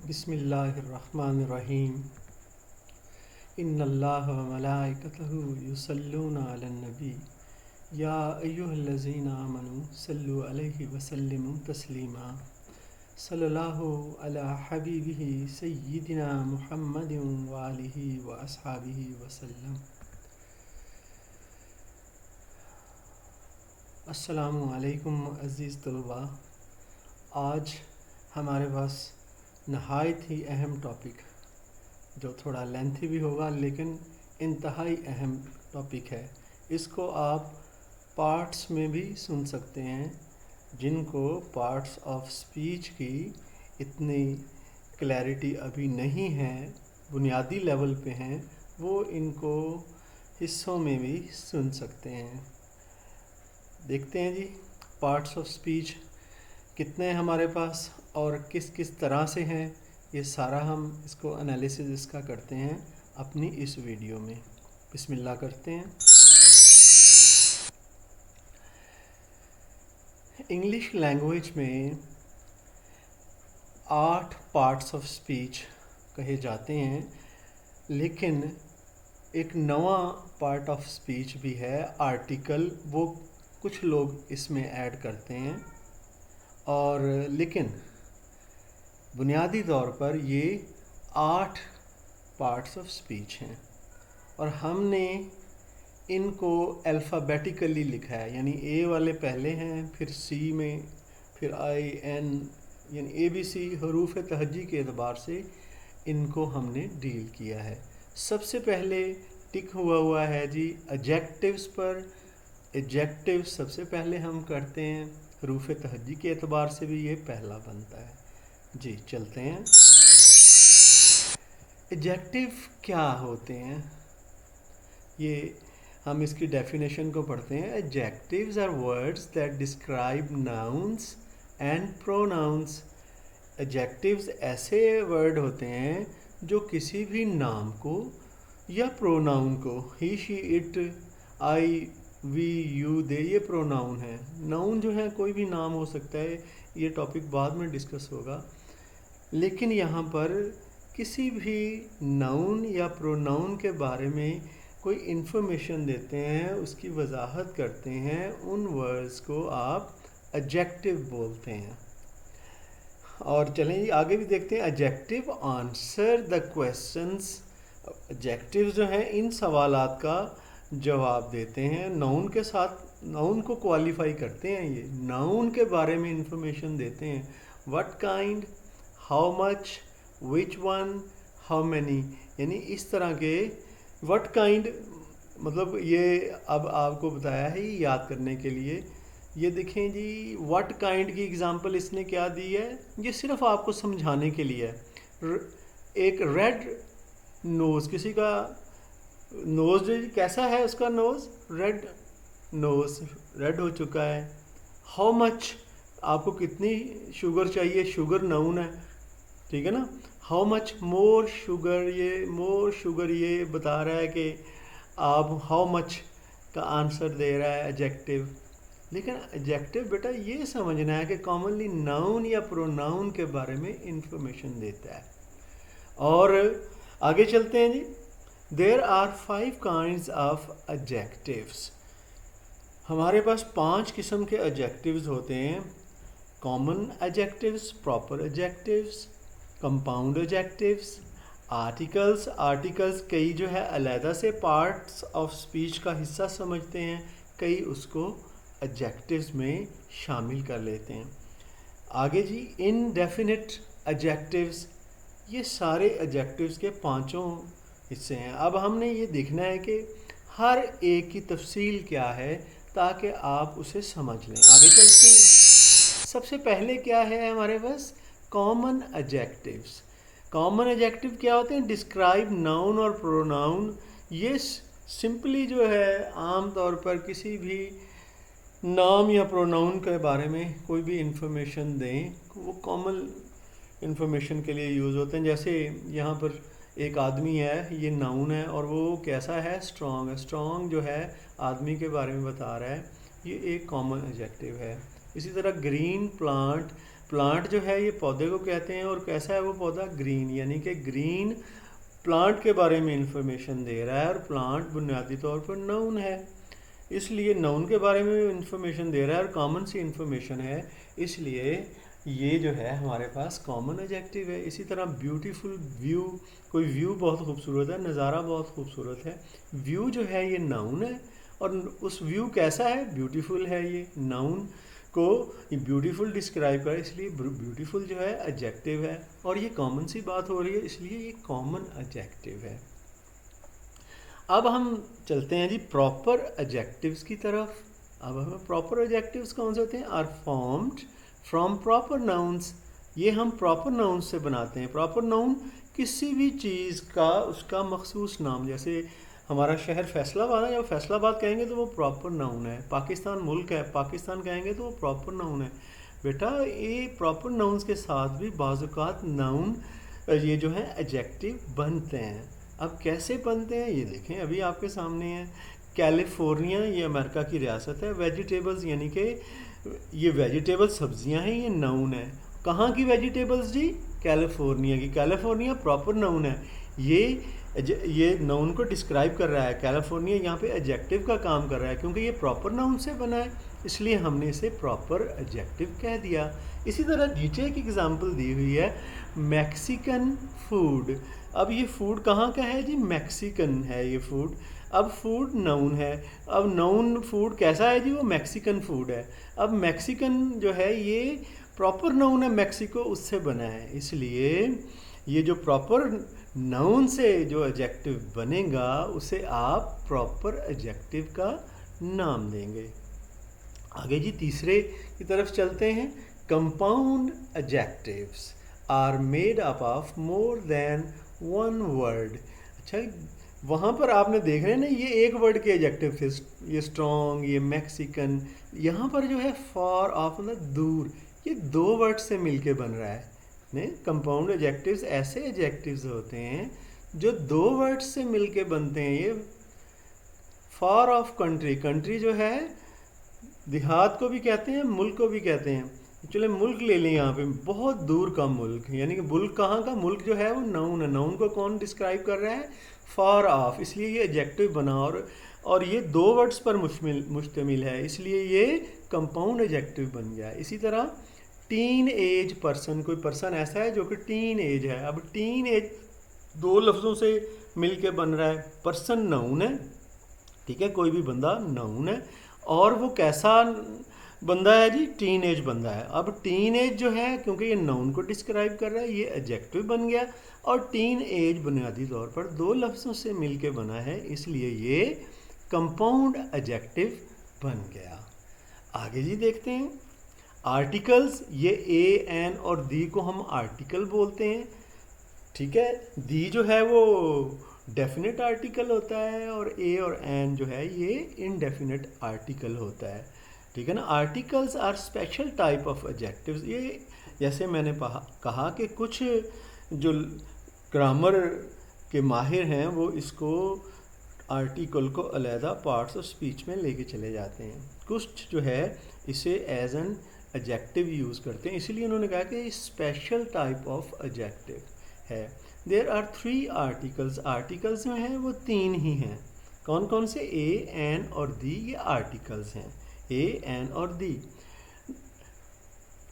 बिस्मिल्लाहिर्रहमानिर्रहीम। इन्नल्लाह व मलाइकतहु युसल्लूना अलन नबी या अय्युहल्लज़ीना आमनू सल्लु अलैहि व सल्लिमू तस्लीमा। सल्लल्लाहु अला हबीबिही सय्यिदिना मुहम्मदिन व आलिहि व अस्हाबिहि वसल्लम। अस्सलामु अलैकुम अज़ीज़ तलबा। आज हमारे पास नहायत ही अहम टॉपिक, जो थोड़ा लेंथी भी होगा लेकिन इंतहाई अहम टॉपिक है। इसको आप पार्ट्स में भी सुन सकते हैं। जिनको पार्ट्स ऑफ स्पीच की इतनी क्लैरिटी अभी नहीं है, बुनियादी लेवल पे हैं, वो इनको हिस्सों में भी सुन सकते हैं। देखते हैं जी, पार्ट्स ऑफ स्पीच कितने हैं हमारे पास और किस किस तरह से हैं। ये सारा हम इसको एनालिसिस इसका करते हैं अपनी इस वीडियो में। बिस्मिल्लाह करते हैं। इंग्लिश लैंग्वेज में 8 पार्ट्स ऑफ स्पीच कहे जाते हैं, लेकिन एक नवा पार्ट ऑफ स्पीच भी है, आर्टिकल। वो कुछ लोग इसमें ऐड करते हैं, और लेकिन बुनियादी तौर पर ये 8 पार्ट्स ऑफ स्पीच हैं। और हमने इनको अल्फ़ाबेटिकली लिखा है, यानी ए वाले पहले हैं, फिर सी में, फिर आई एन, यानी ABC हरूफ तहज्जी के एतबार से इनको हमने डील किया है। सबसे पहले टिक हुआ है जी एडजेक्टिव्स पर। एडजेक्टिव सबसे पहले हम करते हैं, हरूफ तहज्जी के एतबार से भी ये पहला बनता है जी। चलते हैं। एडजेक्टिव क्या होते हैं, ये हम इसकी डेफिनेशन को पढ़ते हैं। Adjectives are words that describe nouns and pronouns. Adjectives ऐसे वर्ड होते हैं जो किसी भी नाम को या प्रोनाउन को, ही she it I we you they, ये प्रोनाउन है। नाउन जो है कोई भी नाम हो सकता है, ये टॉपिक बाद में डिस्कस होगा। लेकिन यहाँ पर किसी भी नाउन या प्रोनाउन के बारे में कोई इन्फॉर्मेशन देते हैं, उसकी वजाहत करते हैं, उन वर्ड्स को आप एडजेक्टिव बोलते हैं। और चलें आगे भी देखते हैं। Adjective answer the questions. Adjective जो हैं इन सवालात का जवाब देते हैं, नाउन के साथ नाउन को क्वालिफाई करते हैं। ये नाउन के बारे में इंफॉर्मेशन देते हैं। What kind, how much, which one, how many, यानी इस तरह के। व्हाट काइंड मतलब ये अब आपको बताया है ये याद करने के लिए। ये देखें जी, व्हाट काइंड की एग्जांपल इसने क्या दी है, ये सिर्फ आपको समझाने के लिए है। एक रेड नोज़, किसी का नोज़ जो कैसा है, उसका नोज़ रेड, नोज़ रेड हो चुका है। हाउ मच, आपको कितनी शुगर चाहिए, शुगर नाउन है, ठीक है ना। हाउ मच मोर शुगर, ये मोर शुगर ये बता रहा है कि आप हाउ मच का आंसर दे रहा है एडजेक्टिव। लेकिन एडजेक्टिव बेटा ये समझना है कि कॉमनली नाउन या प्रोनाउन के बारे में इंफॉर्मेशन देता है। और आगे चलते हैं जी। There are 5 kinds of adjectives. हमारे पास 5 किस्म के एडजेक्टिव्स होते हैं। Common adjectives, proper adjectives, compound adjectives, articles. Articles कई जो है अलहदा से पार्ट्स ऑफ स्पीच का हिस्सा समझते हैं, कई उसको एडजेक्टिव्स में शामिल कर लेते हैं। आगे जी, इनडेफिनिट एडजेक्टिव्स। ये सारे एडजेक्टिव्स के 5 हिस्से हैं। अब हमने ये देखना है कि हर एक की तफसील क्या है ताकि आप उसे समझ लें। आगे चलते हैं। सबसे पहले क्या है हमारे पास, कॉमन एडजेक्टिव्स। कॉमन एडजेक्टिव क्या होते हैं, डिस्क्राइब नाउन और प्रोनाउन। ये सिंपली जो है आम तौर पर किसी भी नाम या प्रोनाउन के बारे में कोई भी इंफॉर्मेशन दें, वो कॉमन इंफॉर्मेशन के लिए यूज़ होते हैं। जैसे यहाँ पर एक आदमी है, ये नाउन है, और वो कैसा है, स्ट्रॉन्ग है। स्ट्रॉन्ग जो है आदमी के बारे में बता रहा है, ये एक कॉमन एडजेक्टिव है। इसी तरह ग्रीन प्लांट प्लांट जो है ये पौधे को कहते हैं, और कैसा है वो पौधा, ग्रीन, यानी कि ग्रीन प्लांट के बारे में इंफॉर्मेशन दे रहा है, और प्लांट बुनियादी तौर पर नाउन है, इसलिए नाउन के बारे में इंफॉर्मेशन दे रहा है और कॉमन सी इंफॉर्मेशन है, इसलिए ये जो है हमारे पास कॉमन एडजेक्टिव है। इसी तरह ब्यूटीफुल, व्यू, कोई व्यू बहुत खूबसूरत है, नज़ारा बहुत खूबसूरत है, व्यू जो है ये नाउन है, और उस व्यू कैसा है, ब्यूटीफुल है, ये नाउन को ब्यूटीफुल डिस्क्राइब कर, इसलिए ब्यूटीफुल जो है एडजेक्टिव है, और ये कॉमन सी बात हो रही है, इसलिए ये कॉमन एडजेक्टिव है। अब हम चलते हैं जी प्रॉपर एडजेक्टिव्स की तरफ। अब हमें प्रॉपर एडजेक्टिव्स कौन से होते हैं, are formed from proper nouns, ये हम प्रॉपर नाउन से बनाते हैं। प्रॉपर नाउन किसी भी चीज़ का उसका मखसूस नाम, जैसे हमारा शहर फैसलाबाद है, जब फैसलाबाद कहेंगे तो वो प्रॉपर नाउन है। पाकिस्तान मुल्क है, पाकिस्तान कहेंगे तो वो प्रॉपर नाउन है। बेटा ये प्रॉपर नाउन्स के साथ भी बाज़ औक़ात नाउन ये जो है एडजेक्टिव बनते हैं। अब कैसे बनते हैं ये देखें, अभी आपके सामने है कैलिफोर्निया, ये अमेरिका की रियासत है। वेजिटेबल्स यानी कि ये वेजिटेबल सब्जियां हैं, ये नाउन है। कहाँ की वेजिटेबल्स जी, कैलिफोर्निया की। कैलिफोर्निया प्रॉपर नाउन है, ये नाउन को डिस्क्राइब कर रहा है। कैलिफोर्निया यहाँ पे एडजेक्टिव का काम कर रहा है, क्योंकि ये प्रॉपर नाउन से बना है, इसलिए हमने इसे प्रॉपर एडजेक्टिव कह दिया। इसी तरह नीचे एक एग्जांपल दी हुई है, मैक्सिकन फूड। अब ये फूड कहाँ का है जी, मैक्सिकन है ये फूड। अब फूड नाउन है, अब नाउन फूड कैसा है जी, वो मैक्सिकन फूड है। अब मैक्सिकन जो है ये प्रॉपर नाउन है, मैक्सिको उससे बना है, इसलिए ये जो प्रॉपर नाउन से जो एडजेक्टिव बनेगा उसे आप प्रॉपर एडजेक्टिव का नाम देंगे। आगे जी तीसरे की तरफ चलते हैं। Compound adjectives are made up of more than one word. अच्छा, वहाँ पर आपने देख रहे हैं ना, ये एक वर्ड के एडजेक्टिव थे, ये स्ट्रॉन्ग, ये मैक्सिकन। यहाँ पर जो है फॉर ऑफ, मतलब दूर, ये दो वर्ड से मिलके बन रहा है। नहीं, कंपाउंड एडजेक्टिव्स ऐसे एडजेक्टिव्स होते हैं जो दो वर्ड से मिलके बनते हैं। ये फॉर ऑफ कंट्री, कंट्री जो है देहात को भी कहते हैं, मुल्क को भी कहते हैं। चले मुल्क ले लें, यहाँ पे बहुत दूर का मुल्क, यानी कि मुल्क कहाँ का, मुल्क जो है वो नाउन है। नाउन को कौन डिस्क्राइब कर रहा है, फार ऑफ, इसलिए ये एडजेक्टिव बना, और ये दो वर्ड्स पर मुश्तमिल है, इसलिए ये कंपाउंड एडजेक्टिव बन गया। इसी तरह टीन एज पर्सन, कोई पर्सन ऐसा है जो कि टीन एज है। अब टीन एज दो लफ्ज़ों से मिल के बन रहा है, पर्सन नाउन है, ठीक है, कोई भी बंदा नाउन है, और वो कैसा बंदा है जी, टीन एज बंदा है। अब टीन एज जो है, क्योंकि ये नाउन को डिस्क्राइब कर रहा है, ये एडजेक्टिव बन गया, और टीन एज बुनियादी तौर पर दो लफ्ज़ों से मिलके बना है, इसलिए ये कंपाउंड एडजेक्टिव बन गया। आगे जी देखते हैं आर्टिकल्स। ये ए, एन और दी को हम आर्टिकल बोलते हैं, ठीक है। दी जो है वो डेफिनेट आर्टिकल होता है, और ए और एन जो है ये इनडेफिनेट आर्टिकल होता है, ठीक है ना। Articles are special type of adjectives. ये जैसे मैंने कहा कि कुछ जो ग्रामर के माहिर हैं वो इसको आर्टिकल को अलहदा पार्ट्स ऑफ स्पीच में लेके चले जाते हैं, कुछ जो है इसे एज एन एडजेक्टिव यूज़ करते हैं, इसीलिए उन्होंने कहा कि स्पेशल टाइप ऑफ एडजेक्टिव है। There are 3 articles. आर्टिकल्स जो हैं वो 3 ही हैं। कौन कौन से, ए, एन और दी, ये आर्टिकल्स हैं, ए, एन और दी,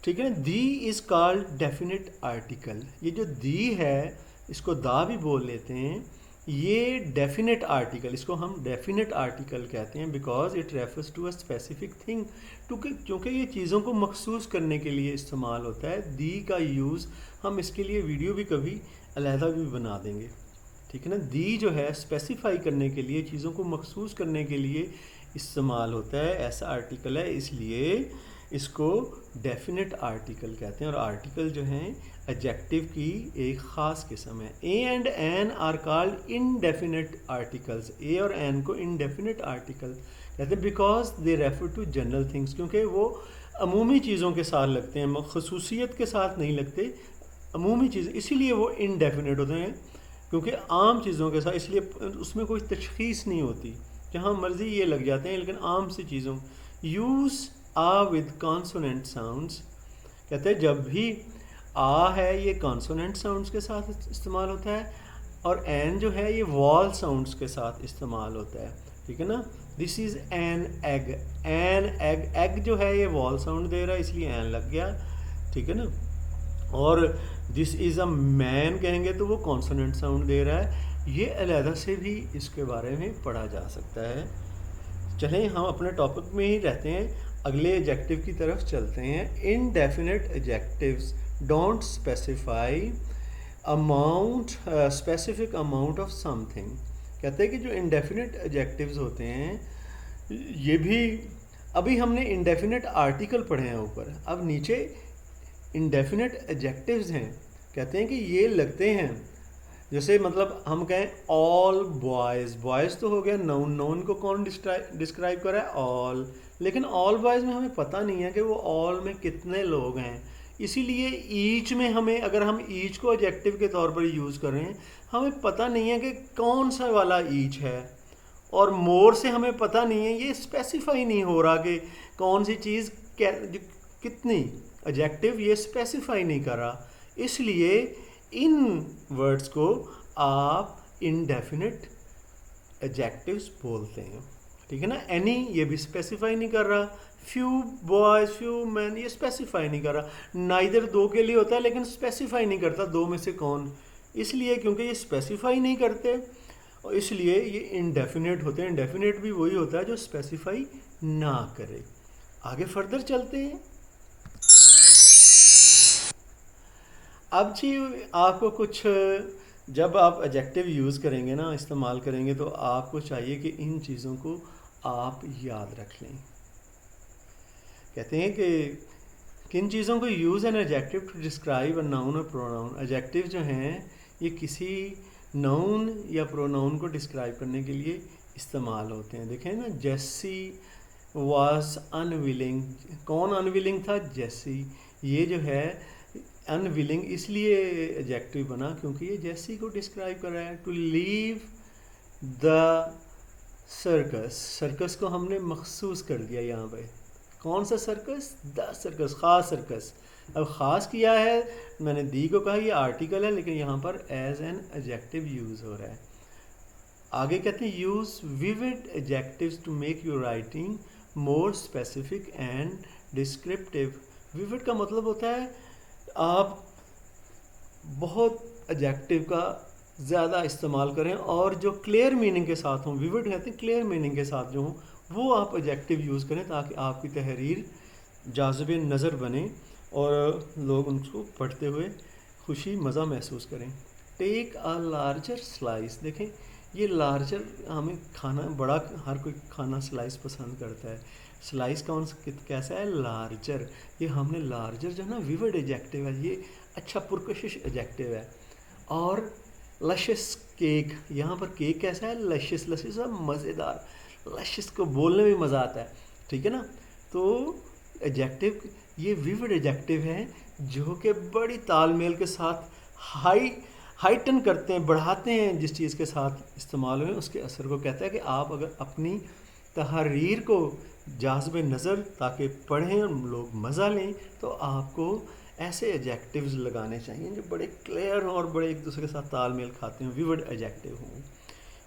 ठीक है। दी इज़ कॉल्ड डेफिनेट आर्टिकल। ये जो दी है इसको दा भी बोल लेते हैं, ये डेफिनेट आर्टिकल, इसको हम डेफिनेट आर्टिकल कहते हैं, because it refers to a specific thing, क्योंकि ये चीज़ों को मखसूस करने के लिए इस्तेमाल होता है। दी का यूज़ हम इसके लिए वीडियो भी कभी अलहदा भी बना देंगे, ठीक है ना। दी जो है स्पेसिफाई करने के लिए, चीज़ों को मखसूस करने के लिए इस्तेमाल होता है, ऐसा आर्टिकल है, इसलिए इसको डेफिनेट आर्टिकल कहते हैं। और आर्टिकल जो हैं एडजेक्टिव की एक ख़ास किस्म है। A and an are called indefinite articles. A और एन को इनडेफिनेट आर्टिकल कहते हैं because they refer to general things, क्योंकि वो अमूमी चीज़ों के साथ लगते हैं, खसूसियत के साथ नहीं लगते, अमूमी चीज़, इसीलिए वो इनडेफिनेट होते हैं, क्योंकि आम चीज़ों के साथ, इसलिए उसमें कोई तशख़ीस नहीं होती, जहाँ मर्जी ये लग जाते हैं, लेकिन आम सी चीज़ों use a with consonant sounds कहते हैं जब भी आ है ये कॉन्सोनेंट साउंड्स के साथ इस्तेमाल होता है और एन जो है ये वॉल साउंड्स के साथ इस्तेमाल होता है, ठीक है ना। This is an egg, an egg, egg जो है ये वॉल साउंड दे रहा है इसलिए एन लग गया, ठीक है ना। और दिस इज़ अ मैन कहेंगे तो वो कॉन्सोनेंट साउंड दे रहा है। ये अलहदा से भी इसके बारे में पढ़ा जा सकता है। चलें हम अपने टॉपिक में ही रहते हैं, अगले एडजेक्टिव की तरफ चलते हैं। Indefinite adjectives don't specify amount, specific amount of something. कहते हैं कि जो इनडेफिनिट एडजेक्टिव्स होते हैं ये भी, अभी हमने इनडेफिनिट आर्टिकल पढ़े हैं ऊपर, अब नीचे इनडेफिनिट एडजेक्टिव्स हैं। कहते हैं कि ये लगते हैं जैसे मतलब हम कहें ऑल बॉयज़, बॉयज़ तो हो गया नाउन, नाउन को कौन डिस्क्राइब कर रहा है, ऑल। लेकिन ऑल बॉयज़ में हमें पता नहीं है कि वो ऑल में कितने लोग हैं, इसीलिए ईच में हमें, अगर हम ईच को एडजेक्टिव के तौर पर यूज़ कर रहे हैं, हमें पता नहीं है कि कौन सा वाला ईच है। और मोर से हमें पता नहीं है, ये स्पेसिफाई नहीं हो रहा कि कौन सी चीज़ कितनी, एडजेक्टिव ये स्पेसिफाई नहीं कर रहा, इसलिए इन वर्ड्स को आप इनडेफिनिट एडजेक्टिव्स बोलते हैं, ठीक है ना। एनी ये भी स्पेसिफाई नहीं कर रहा, फ्यू बॉयज़ फ्यू मैन ये स्पेसिफाई नहीं कर रहा, नाइदर दो के लिए होता है लेकिन स्पेसिफाई नहीं करता दो में से कौन, इसलिए क्योंकि ये स्पेसिफाई नहीं करते और इसलिए ये इनडेफिनिट होते हैं। इनडेफिनिट भी वही होता है जो स्पेसिफाई ना करे। आगे फर्दर चलते हैं। अब जी आपको कुछ, जब आप एडजेक्टिव यूज़ करेंगे ना, इस्तेमाल करेंगे, तो आपको चाहिए कि इन चीज़ों को आप याद रख लें। कहते हैं कि किन चीज़ों को use an adjective to describe a noun और प्रोनाउन। एडजेक्टिव जो हैं ये किसी नाउन या प्रोनाउन को डिस्क्राइब करने के लिए इस्तेमाल होते हैं। देखें ना, जेसी वाज अनविलिंग, कौन अनविलिंग था, जेसी। ये जो है अनविलिंग इसलिए एडजेक्टिव बना क्योंकि ये जेसी को डिस्क्राइब कर रहा है। To leave the circus, circus को हमने मखसूस कर दिया यहाँ पे, कौन सा सर्कस, द सर्कस, ख़ास सर्कस। अब ख़ास किया है, मैंने दी को कहा ये आर्टिकल है लेकिन यहाँ पर एज एन एडजेक्टिव यूज़ हो रहा है। आगे कहते हैं use vivid adjectives to make your writing more specific and descriptive. Vivid का मतलब होता है आप बहुत एडजेक्टिव का ज़्यादा इस्तेमाल करें और जो क्लियर मीनिंग के साथ हों, विविड कहते हैं क्लियर मीनिंग के साथ जो हों, वो आप एडजेक्टिव यूज़ करें ताकि आपकी तहरीर जाज़िब नज़र बने और लोग उनको पढ़ते हुए खुशी मज़ा महसूस करें। टेक अ लार्जर स्लाइस, देखें ये लार्जर, हमें खाना बड़ा, हर कोई खाना स्लाइस पसंद करता है, स्लाइस कौन कैसा है, लार्जर। ये हमने लार्जर जो है ना विविड एडजेक्टिव है, ये अच्छा पुरकशिश एडजेक्टिव है। और लशिस केक, यहाँ पर केक कैसा है, लशिस, लशिस मज़ेदार, लशिस को बोलने में मज़ा आता है, ठीक है ना। तो एडजेक्टिव ये विविड एडजेक्टिव हैं जो कि बड़ी तालमेल के साथ हाइटन करते हैं, बढ़ाते हैं जिस चीज़ के साथ इस्तेमाल हुए उसके असर को। कहता है कि आप अगर अपनी तहरीर को जाज़िब नज़र ताकि पढ़ें और लोग मज़ा लें, तो आपको ऐसे एडजेक्टिव्स लगाने चाहिए जो बड़े क्लियर हों और बड़े एक दूसरे के साथ तालमेल खाते हैं, विविड एडजेक्टिव हों।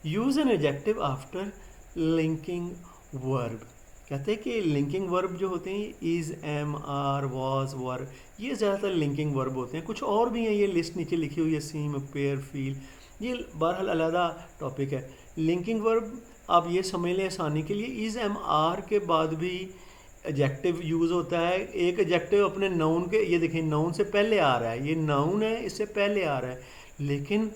Use an adjective after linking verb. कहते हैं कि लिंकिंग वर्ब जो होते हैं is, am, are, was, were, ये ज़्यादातर लिंकिंग वर्ब होते हैं। कुछ और भी हैं, ये लिस्ट नीचे लिखी हुई है, सीम, पेयर, फील, ये बहरहाल अलहदा टॉपिक है। लिंकिंग वर्ब आप ये समझ लें आसानी के लिए, इज़, एम, आर के बाद भी एडजेक्टिव यूज़ होता है। एक एडजेक्टिव अपने नाउन के, ये देखें नाउन से पहले आ रहा है, ये नाउन है इससे पहले आ रहा है, लेकिन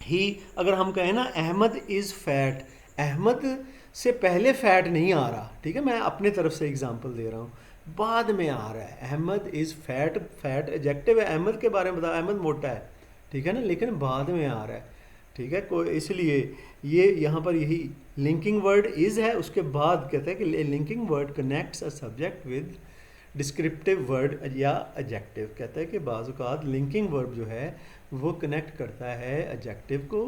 ही अगर हम कहें ना अहमद इज़ फैट, अहमद से पहले फ़ैट नहीं आ रहा, ठीक है, मैं अपने तरफ से एग्जांपल दे रहा हूँ, बाद में आ रहा है। Ahmed is fat, fat adjective है, अहमद के बारे में बता, अहमद मोटा है, ठीक है ना, लेकिन बाद में आ रहा है, ठीक है। कोई इसलिए ये यहाँ पर यही लिंकिंग वर्ड इज़ है, उसके बाद कहता है कि linking word connects a subject with descriptive word या एडजेक्टिव। कहता है कि बाज़ औक़ात लिंकिंग वर्ब जो है वो कनेक्ट करता है एडजेक्टिव को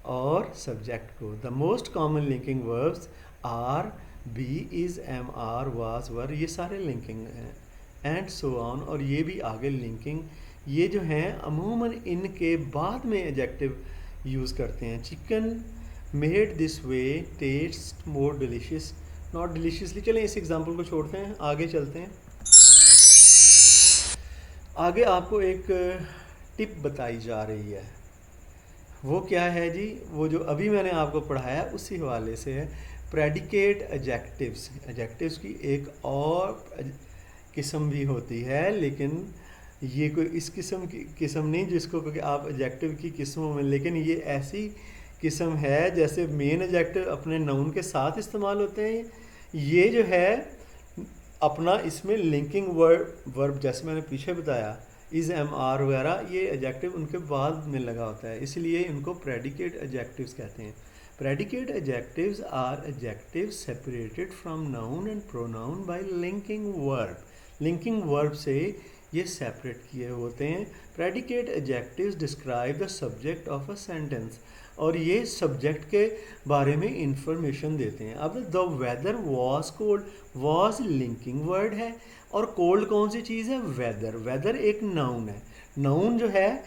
और सब्जेक्ट को। The most common linking verbs are be, is, am, are, was, were, ये सारे लिंकिंग हैं एंड सो ऑन, और ये भी आगे लिंकिंग, ये जो हैं अमूमन इनके बाद में एडजेक्टिव यूज़ करते हैं। Chicken made this way taste more delicious, not deliciously. चलें इस एग्जांपल को छोड़ते हैं, आगे चलते हैं। आगे आपको एक टिप बताई जा रही है, वो क्या है जी? वो जो अभी मैंने आपको पढ़ाया उसी हवाले से है। प्रेडिकेट एडजेक्टिव्स, एडजेक्टिव्स की एक और किस्म भी होती है, लेकिन ये कोई इस किस्म की किस्म नहीं जिसको कि आप एडजेक्टिव की किस्मों में, लेकिन ये ऐसी किस्म है जैसे मेन एडजेक्टिव अपने नाउन के साथ इस्तेमाल होते हैं, ये जो है अपना इसमें लिंकिंग वर्ब जैसे मैंने पीछे बताया इज़, एम, आर वगैरह, ये एडजेक्टिव उनके बाद में लगा होता है, इसलिए इनको प्रेडिकेट एडजेक्टिव्स कहते हैं। Predicate adjectives are adjectives separated from noun and pronoun by linking verb. Linking verb से ये सेपरेट किए होते हैं। Predicate adjectives describe the subject of a sentence, और ये सब्जेक्ट के बारे में इंफॉर्मेशन देते हैं। अब the weather was cold, was linking word है, और कोल्ड कौन सी चीज़ है? वेदर। वेदर एक नाउन है, नाउन जो है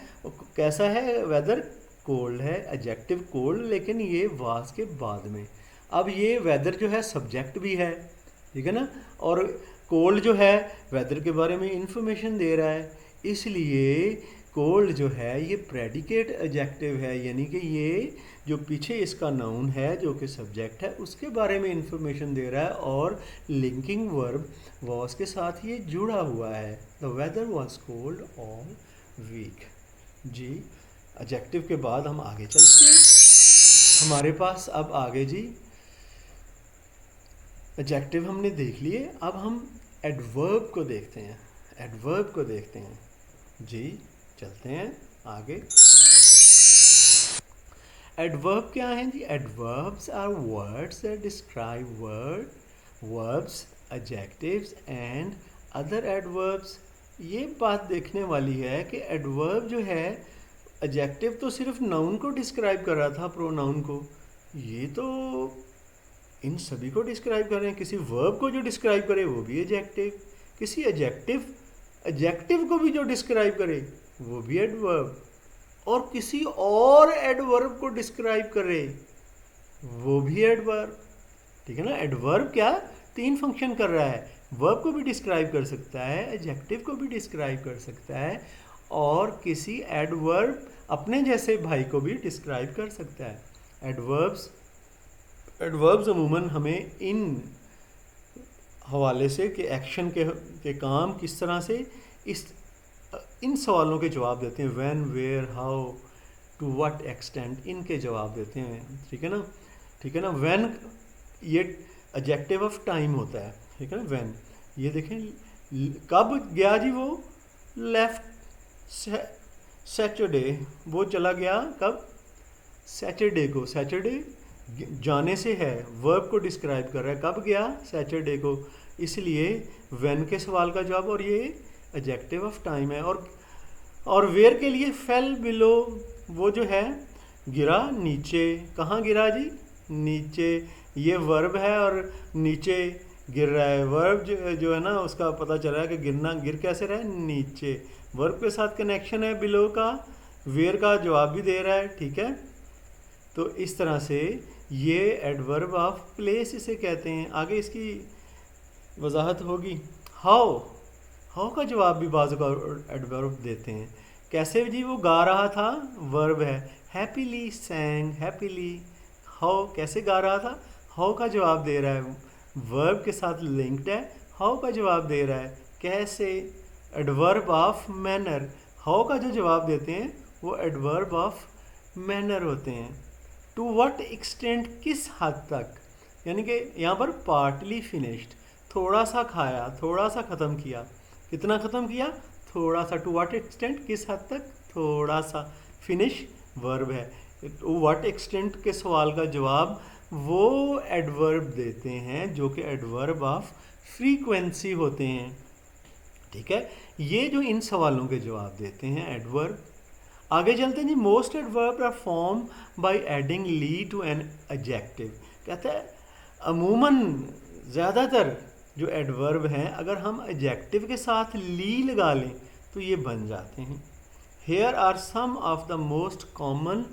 कैसा है? वेदर कोल्ड है, एडजेक्टिव कोल्ड, लेकिन ये वाज के बाद में। अब ये वेदर जो है सब्जेक्ट भी है, ठीक है ना, और कोल्ड जो है वेदर के बारे में इंफॉर्मेशन दे रहा है, इसलिए कोल्ड जो है ये प्रेडिकेट एडजेक्टिव है, यानी कि ये जो पीछे इसका नाउन है जो कि सब्जेक्ट है उसके बारे में इंफॉर्मेशन दे रहा है, और लिंकिंग वर्ब वॉज के साथ ये जुड़ा हुआ है। The weather was cold all week. जी, एडजेक्टिव के बाद हम आगे चलते हैं। हमारे पास अब आगे जी एडजेक्टिव हमने देख लिए, अब हम एडवर्ब को देखते हैं। एडवर्ब को देखते हैं जी, चलते हैं आगे। एडवर्ब क्या हैं जी? Adverbs are words that describe verbs, adjectives and other adverbs. ये बात देखने वाली है कि एडवर्ब जो है, एडजेक्टिव तो सिर्फ नाउन को डिस्क्राइब कर रहा था, प्रोनाउन को, ये तो इन सभी को डिस्क्राइब कर रहे हैं। किसी वर्ब को जो डिस्क्राइब करे वो भी एडजेक्टिव, किसी एडजेक्टिव को भी जो डिस्क्राइब करे वो भी एडवर्ब, और किसी और एडवर्ब को डिस्क्राइब करे वो भी एडवर्ब, ठीक है ना। एडवर्ब क्या 3 फंक्शन कर रहा है, वर्ब को भी डिस्क्राइब कर सकता है, एडजेक्टिव को भी डिस्क्राइब कर सकता है, और किसी एडवर्ब अपने जैसे भाई को भी डिस्क्राइब कर सकता है। एडवर्ब्स अमूमन हमें इन हवाले से कि एक्शन के काम किस तरह से इन सवालों के जवाब देते हैं। When, where, how, to what extent, इनके जवाब देते हैं, ठीक है ना, ठीक है ना। व्हेन ये एडजेक्टिव ऑफ टाइम होता है, ठीक है ना। व्हेन, ये देखें कब गया जी, वो लेफ्ट सैटरडे, वो चला गया कब? सैटरडे को। सैटरडे जाने से है, वर्ब को डिस्क्राइब कर रहा है, कब गया? सैटरडे को, इसलिए व्हेन के सवाल का जवाब, और ये एडजेक्टिव ऑफ टाइम है। और वेयर के लिए फेल बिलो, वो जो है गिरा नीचे। कहाँ गिरा जी? नीचे। ये वर्ब है और नीचे गिर रहा है। वर्ब जो है ना उसका पता चल रहा है कि गिरना, गिर कैसे रहा है? नीचे। वर्ब के साथ कनेक्शन है बिलो का, वेयर का जवाब भी दे रहा है, ठीक है। तो इस तरह से ये एडवर्ब ऑफ प्लेस इसे कहते हैं। आगे इसकी वजाहत होगी। हाउ का जवाब भी बाज़ का एडवर्ब देते हैं। कैसे जी? वो गा रहा था, वर्ब है। Happily सैंग, happily. हाउ कैसे गा रहा था? हाउ का जवाब दे रहा है, वर्ब के साथ लिंक्ड है, हाउ का जवाब दे रहा है। कैसे? Adverb of manner. हाउ का जो जवाब देते हैं वो एडवर्ब ऑफ मैनर होते हैं। टू व्हाट एक्सटेंट, किस हद तक, यानी कि यहाँ पर पार्टली फिनिश्ड, थोड़ा सा खाया, थोड़ा सा ख़त्म किया। कितना ख़त्म किया? थोड़ा सा। टू व्हाट एक्सटेंट, किस हद तक, थोड़ा सा। फिनिश वर्ब है। टू व्हाट एक्सटेंट के सवाल का जवाब वो एडवर्ब देते हैं जो कि एडवर्ब ऑफ फ्रीक्वेंसी होते हैं, ठीक है। ये जो इन सवालों के जवाब देते हैं एडवर्ब। आगे चलते हैं जी। Most adverb are form by adding ly to an adjective. कहता है अमूमन ज़्यादातर जो एडवर्ब हैं अगर हम एडजेक्टिव के साथ ली लगा लें तो ये बन जाते हैं। Here are some of the most common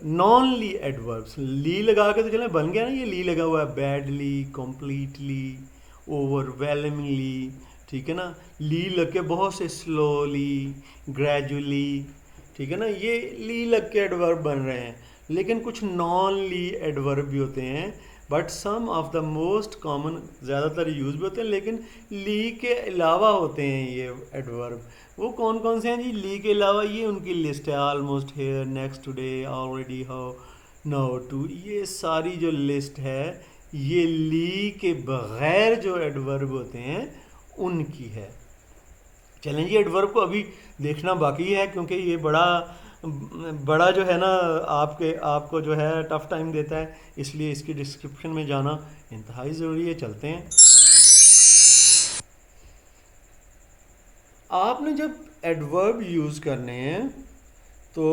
non ly adverbs. Ly लगा के तो चले बन गया ना, ये ली लगा हुआ है, बैडली, कम्प्लीटली, ओवरवेलमिंगली, ठीक है ना। ली लग के बहुत से स्लोली, ग्रेजुअली, ठीक है ना, ये ली लग के एडवर्ब बन रहे हैं। लेकिन कुछ नॉन ली एडवर्ब भी होते हैं, but some of the most common, ज़्यादातर यूज भी होते हैं लेकिन ली के अलावा होते हैं ये एडवर्ब। वो कौन कौन से हैं जी ली के अलावा? ये उनकी लिस्ट है, almost here, next today, already, how, now, too, ये सारी जो लिस्ट है ये ली के बगैर जो एडवर्ब होते हैं उनकी है। चलें जी, एडवर्ब को अभी देखना बाकी है क्योंकि ये बड़ा जो है ना आपको जो है टफ टाइम देता है, इसलिए इसकी डिस्क्रिप्शन में जाना इंतहाई ज़रूरी है। चलते हैं। आपने जब एडवर्ब यूज़ करने हैं तो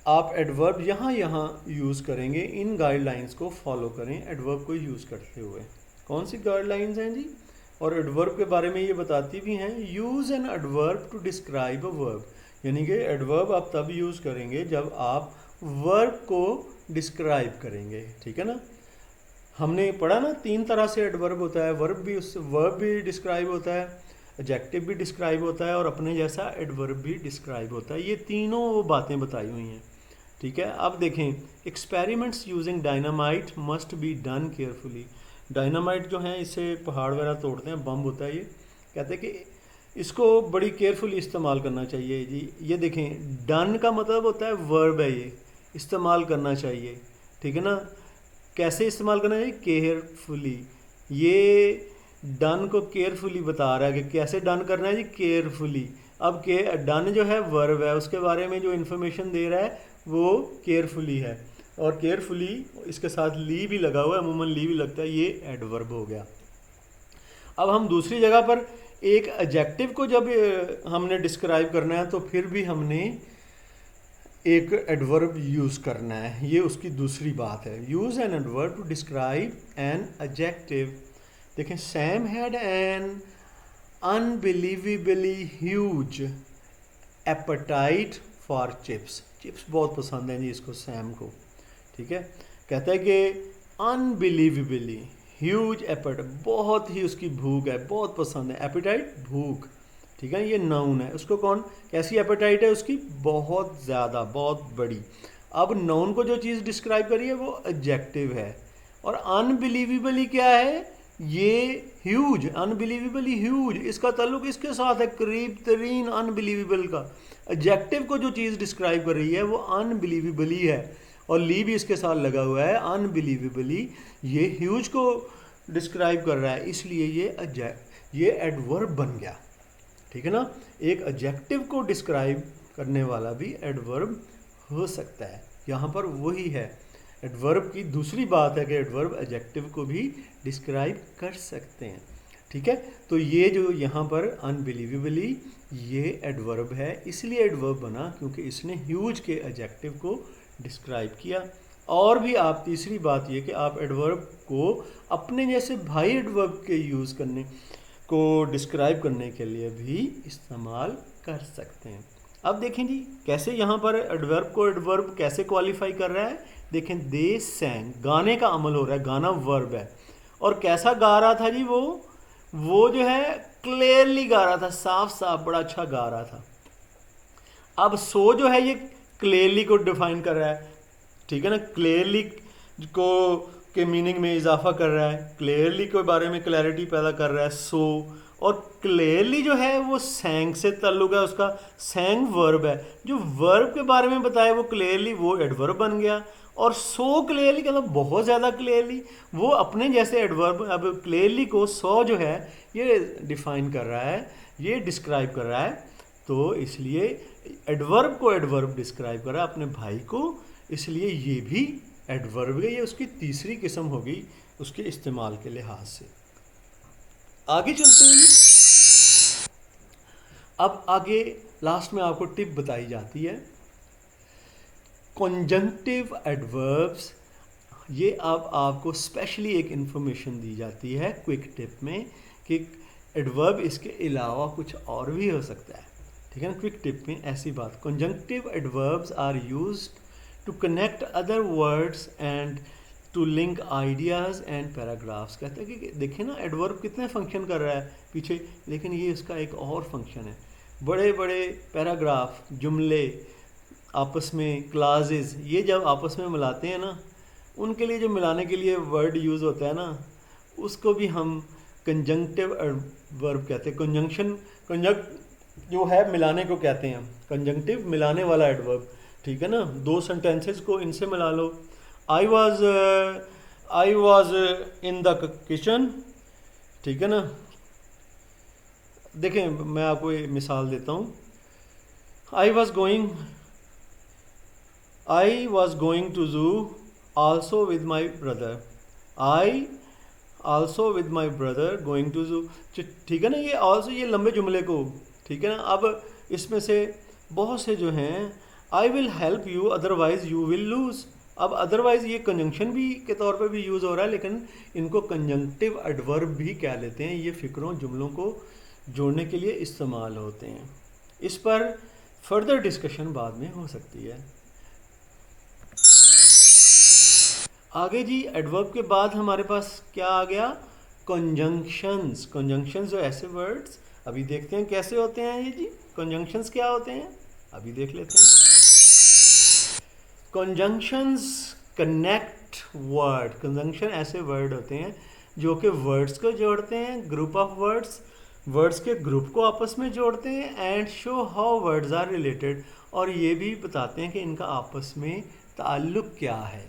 आप एडवर्ब यहाँ यूज़ करेंगे। इन गाइडलाइंस को फॉलो करें एडवर्ब को यूज़ करते हुए। कौन सी गाइडलाइंस हैं जी? और एडवर्ब के बारे में ये बताती भी हैं, use an adverb to describe a verb, यानी कि एडवर्ब आप तब यूज़ करेंगे जब आप वर्ब को डिस्क्राइब करेंगे, ठीक है ना। हमने पढ़ा ना 3 तरह से एडवर्ब होता है, वर्ब भी डिस्क्राइब होता है, एडजेक्टिव भी डिस्क्राइब होता है और अपने जैसा एडवर्ब भी डिस्क्राइब होता है। ये तीनों वो बातें बताई हुई हैं, ठीक है। अब देखें, experiments using dynamite must be done carefully. Dynamite जो है इससे पहाड़ वगैरह तोड़ते हैं, बम होता है ये, कहते हैं कि इसको बड़ी केयरफुली इस्तेमाल करना चाहिए जी। ये देखें, डन का मतलब होता है वर्ब है, ये इस्तेमाल करना चाहिए, ठीक है ना। कैसे इस्तेमाल करना चाहिए? केयरफुली। ये डन को केयरफुली बता रहा है कि कैसे डन करना है जी, केयरफुली। अब के डन जो है वर्ब है, उसके बारे में जो इन्फॉर्मेशन दे रहा है वो केयरफुली है, और केयरफुली इसके साथ ली भी लगा हुआ है, अमूमन ली भी लगता है, ये एडवर्ब हो गया। अब हम दूसरी जगह पर एक एडजेक्टिव को जब हमने डिस्क्राइब करना है तो फिर भी हमने एक एडवर्ब यूज़ करना है, ये उसकी दूसरी बात है। Use an adverb to describe an adjective. देखें, Sam had an unbelievably huge appetite for chips. Chips बहुत पसंद है जी इसको, सैम को, ठीक है। कहता है कि अनबिलीवेबली ह्यूज एपेटाइट, बहुत ही उसकी भूख है, बहुत पसंद है। एपेटाइट भूख, ठीक है, ये नाउन है। उसको कौन, कैसी एपेटाइट है उसकी? बहुत ज़्यादा, बहुत बड़ी। अब नाउन को जो चीज़ डिस्क्राइब करी है वो एडजेक्टिव है। और अनबिलीवेबली क्या है? ये ह्यूज, अनबिलीवेबली ह्यूज, इसका ताल्लुक इसके साथ है, करीब तरीन अनबिलीवेबल का। एडजेक्टिव को जो चीज़ डिस्क्राइब कर रही है वो अनबिलीवेबली है, और ली भी इसके साथ लगा हुआ है, अनबिलीवेबली। ये ह्यूज को डिस्क्राइब कर रहा है, इसलिए ये एडवर्ब बन गया, ठीक है ना। एक एडजेक्टिव को डिस्क्राइब करने वाला भी एडवर्ब हो सकता है। यहाँ पर वही है, एडवर्ब की दूसरी बात है कि एडवर्ब एडजेक्टिव को भी डिस्क्राइब कर सकते हैं, ठीक है। तो ये जो यहाँ पर अनबिलीवेबली, ये एडवर्ब है, इसलिए एडवर्ब बना क्योंकि इसने ह्यूज के एडजेक्टिव को डिस्क्राइब किया। और भी आप तीसरी बात ये कि आप एडवर्ब को अपने जैसे भाई एडवर्ब के यूज़ करने को डिस्क्राइब करने के लिए भी इस्तेमाल कर सकते हैं। अब देखें जी कैसे यहाँ पर एडवर्ब को एडवर्ब कैसे क्वालिफाई कर रहा है। देखें, दे सैंग, गाने का अमल हो रहा है, गाना वर्ब है, और कैसा गा रहा था जी वो जो है क्लियरली गा रहा था, साफ साफ बड़ा अच्छा गा रहा था। अब सो जो है ये क्लियरली को डिफाइन कर रहा है, ठीक है ना, क्लियरली को के मीनिंग में इजाफा कर रहा है, क्लियरली के बारे में क्लैरिटी पैदा कर रहा है सो। और क्लियरली जो है वो सैंग से ताल्लुक है उसका, सैंग वर्ब है, जो वर्ब के बारे में बताया वो क्लियरली, वो एडवर्ब बन गया। और सो क्लियरली का मतलब बहुत ज़्यादा क्लियरली, वो अपने जैसे एडवर्ब। अब क्लियरली को सो जो है ये डिफाइन कर रहा है, ये डिस्क्राइब कर रहा है, तो इसलिए एडवर्ब को एडवर्ब डिस्क्राइब कर रहा है अपने भाई को, इसलिए ये भी एडवर्ब है। ये उसकी तीसरी किस्म होगी उसके इस्तेमाल के लिहाज से। आगे चलते हैं जी। अब आगे लास्ट में आपको टिप बताई जाती है, कॉन्जंक्टिव एडवर्ब्स ये अब आपको स्पेशली एक इन्फॉर्मेशन दी जाती है क्विक टिप में कि एडवर्ब इसके अलावा कुछ और भी हो सकता है, ठीक है ना। क्विक टिप में ऐसी बात, conjunctive adverbs are used to connect other words and to link ideas and paragraphs. कहते हैं कि देखिए ना एडवर्ब कितने फंक्शन कर रहा है पीछे, लेकिन ये इसका एक और फंक्शन है। बड़े बड़े पैराग्राफ, जुमले आपस में, क्लासेस, ये जब आपस में मिलाते हैं ना, उनके लिए जो मिलाने के लिए वर्ड यूज़ होता है ना, उसको भी हम कंजंक्टिव वर्ब कहते हैं। कंजंक्ट जो है मिलाने को कहते हैं, कंजंक्टिव मिलाने वाला एडवर्ब, ठीक है ना। दो सेंटेंसेस को इनसे मिला लो, I was in the kitchen, ठीक है ना। देखें मैं आपको एक मिसाल देता हूँ, I was going to zoo also with my brother, I also with my brother going to zoo, ठीक है ना। ये also ये लंबे जुमले को, ठीक है ना। अब इसमें से बहुत से जो हैं, I will help you otherwise you will lose। अब अदरवाइज ये कंजंक्शन भी के तौर पे भी यूज़ हो रहा है, लेकिन इनको कंजंक्टिव एडवर्ब भी कह लेते हैं। ये फ़िक्रों जुमलों को जोड़ने के लिए इस्तेमाल होते हैं। इस पर फर्दर डिस्कशन बाद में हो सकती है। आगे जी, एडवर्ब के बाद हमारे पास क्या आ गया, कंजंक्शंस। कंजंक्शंस जो ऐसे वर्ड्स, अभी देखते हैं कैसे होते हैं ये जी। कंजंक्शंस क्या होते हैं अभी देख लेते हैं। Conjunctions connect word. कंजंक्शन ऐसे वर्ड होते हैं जो कि वर्ड्स को जोड़ते हैं, ग्रुप ऑफ वर्ड्स के ग्रुप को आपस में जोड़ते हैं, and show how words are related, और ये भी बताते हैं कि इनका आपस में ताल्लुक क्या है।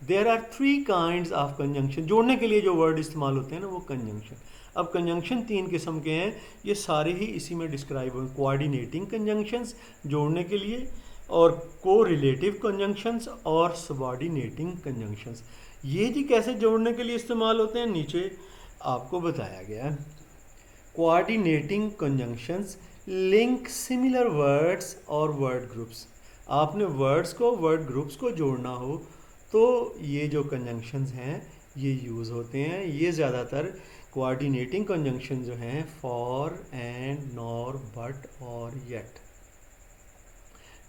There are 3 kinds of conjunction. जोड़ने के लिए जो वर्ड इस्तेमाल होते हैं ना, वो कंजंक्शन। अब कंजंक्शन 3 किस्म के हैं, ये सारे ही इसी में डिस्क्राइब हुए। कोऑर्डिनेटिंग कंजंक्शंस जोड़ने के लिए, और को रिलेटिव कंजंक्शंस, और सबऑर्डिनेटिंग कंजंक्शंस। ये जी कैसे जोड़ने के लिए इस्तेमाल होते हैं, नीचे आपको बताया गया है। Coordinating conjunctions link similar words और वर्ड ग्रुप्स। आपने वर्ड्स को, वर्ड ग्रुप्स को जोड़ना हो तो ये जो कंजंक्शंस हैं ये यूज़ होते हैं। ये ज़्यादातर कोऑर्डिनेटिंग कंजंक्शन जो हैं फॉर, एंड, नॉर, बट और येट,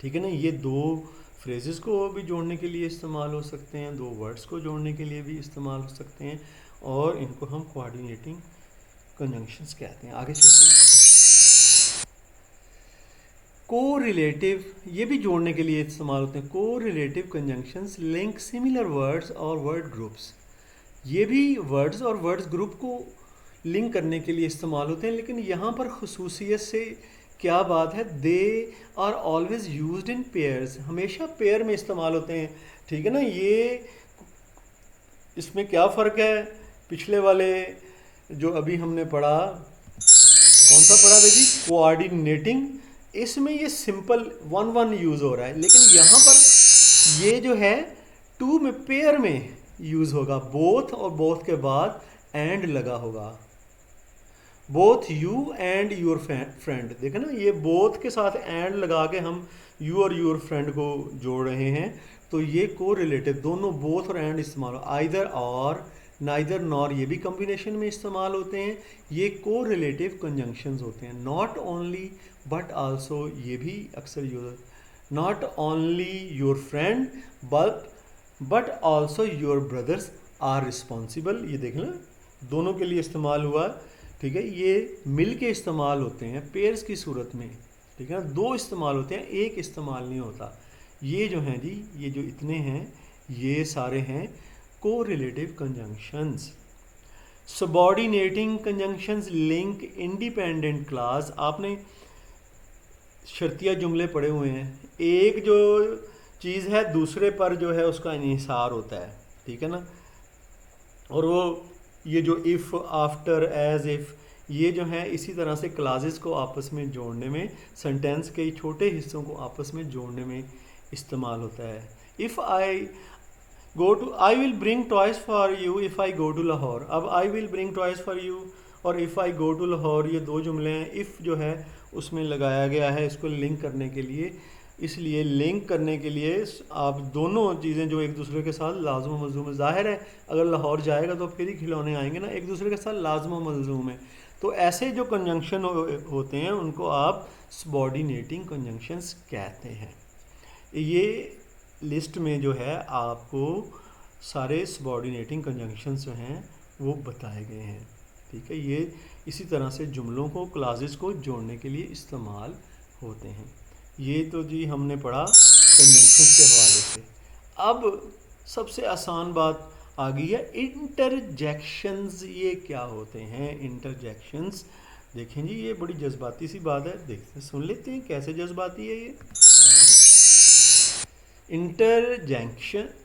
ठीक है ना। ये 2 फ्रेजेस को भी जोड़ने के लिए इस्तेमाल हो सकते हैं, 2 वर्ड्स को जोड़ने के लिए भी इस्तेमाल हो सकते हैं, और इनको हम कोऑर्डिनेटिंग कंजंक्शंस कहते हैं। आगे चलते हैं। को रिलेटिव, ये भी जोड़ने के लिए इस्तेमाल होते हैं। को relative conjunctions link similar words और वर्ड ग्रुप्स। ये भी वर्ड्स और वर्ड्स ग्रुप को लिंक करने के लिए इस्तेमाल होते हैं, लेकिन यहाँ पर खुसूसियत से क्या बात है, they are always used in pairs. हमेशा पेयर में इस्तेमाल होते हैं, ठीक है ना। ये इसमें क्या फ़र्क है पिछले वाले जो अभी हमने पढ़ा, कौन सा पढ़ा बेबी, कोऑर्डिनेटिंग। इसमें ये सिंपल 1-1 यूज़ हो रहा है, लेकिन यहाँ पर ये जो है 2 में, पेयर में यूज़ होगा। बोथ, और बोथ के बाद एंड लगा होगा। Both you and your friend, देखो ना, ये बोथ के साथ एंड लगा के हम यू और योर फ्रेंड को जोड़ रहे हैं, तो ये को रिलेटिव, दोनों बोथ और एंड इस्तेमाल हो। आइदर और, नाइदर नॉर, ये भी कम्बिनेशन में इस्तेमाल होते हैं। ये को रिलेटिव कंजंक्शंस होते हैं। नॉट ओनली बट आल्सो, ये भी अक्सर use, not only your friend but also your brothers are responsible. ये देख लें, दोनों के लिए इस्तेमाल हुआ, ठीक है। ये मिल के इस्तेमाल होते हैं पेयर्स की सूरत में, ठीक है ना। 2 इस्तेमाल होते हैं, एक इस्तेमाल नहीं होता। ये जो हैं जी, ये जो इतने हैं, ये सारे हैं को relative conjunctions. Subordinating conjunctions link independent class. आपने शर्तिया जुमले पढ़े हुए हैं, एक जो चीज़ है दूसरे पर जो है उसका इन्हिसार होता है, ठीक है ना। और वो ये जो इफ़, आफ्टर, एज, इफ़, ये जो है इसी तरह से क्लासेस को आपस में जोड़ने में, सेंटेंस के छोटे हिस्सों को आपस में जोड़ने में इस्तेमाल होता है। If I go to, I will bring toys for you if I go to Lahore. अब I will bring toys for you और if I go to Lahore, ये 2 जुमले हैं। इफ़ जो है उसमें लगाया गया है इसको लिंक करने के लिए इसलिए लिंक करने के लिए आप दोनों चीज़ें जो एक दूसरे के साथ लाज़िम व मलज़ूम है, ज़ाहिर है अगर लाहौर जाएगा तो फिर ही खिलौने आएंगे ना, एक दूसरे के साथ लाज़िम व मलज़ूम है। तो ऐसे जो कंजंक्शन होते हैं उनको आप सबॉर्डिनेटिंग कंजंक्शंस कहते हैं। ये लिस्ट में जो है आपको सारे सबॉर्डिनेटिंग कंजंक्शंस जो हैं वो बताए गए हैं। ठीक है, ये इसी तरह से जुमलों को, क्लासेस को जोड़ने के लिए इस्तेमाल होते हैं। ये तो जी हमने पढ़ा कंजंक्शंस के हवाले से। अब सबसे आसान बात आ गई है इंटरजेक्शंस। ये क्या होते हैं इंटरजेक्शंस? देखें जी, ये बड़ी जज्बाती सी बात है, देखते सुन लेते हैं कैसे जज्बाती है ये।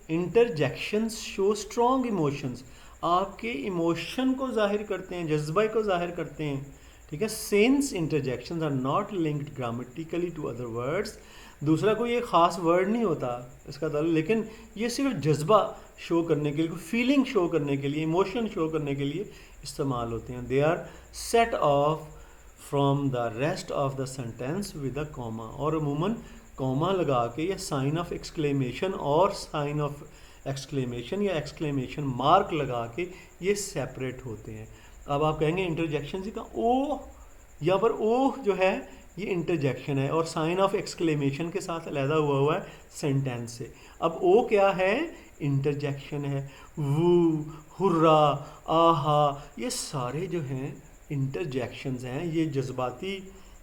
इंटरजेक्शंस शो स्ट्रॉन्ग इमोशंस, आपके इमोशन को जाहिर करते हैं, जज्बे को जाहिर करते हैं। ठीक है, since interjections are not linked grammatically to other words, दूसरा कोई एक ख़ास वर्ड नहीं होता इसका ताल्लुक, लेकिन ये सिर्फ जज्बा शो करने के लिए, फीलिंग शो करने के लिए, इमोशन शो करने के लिए इस्तेमाल होते हैं। They are set off from the rest of the sentence with a comma, और अमूमन कॉमा लगा के या साइन ऑफ एक्सक्लेमेशन और साइन ऑफ एक्सक्लेमेशन या एक्सक्लेमेशन मार्क लगा के ये सेपरेट होते हैं। अब आप कहेंगे इंटरजेक्शन जी का ओ, यहाँ पर ओ जो है ये इंटरजेक्शन है और साइन ऑफ एक्सक्लेमेशन के साथ अलहदा हुआ है सेंटेंस से। अब ओ क्या है? इंटरजेक्शन है। वो, हुर्रा, आहा, ये सारे जो हैं इंटरजेक्शंस हैं। ये जज्बाती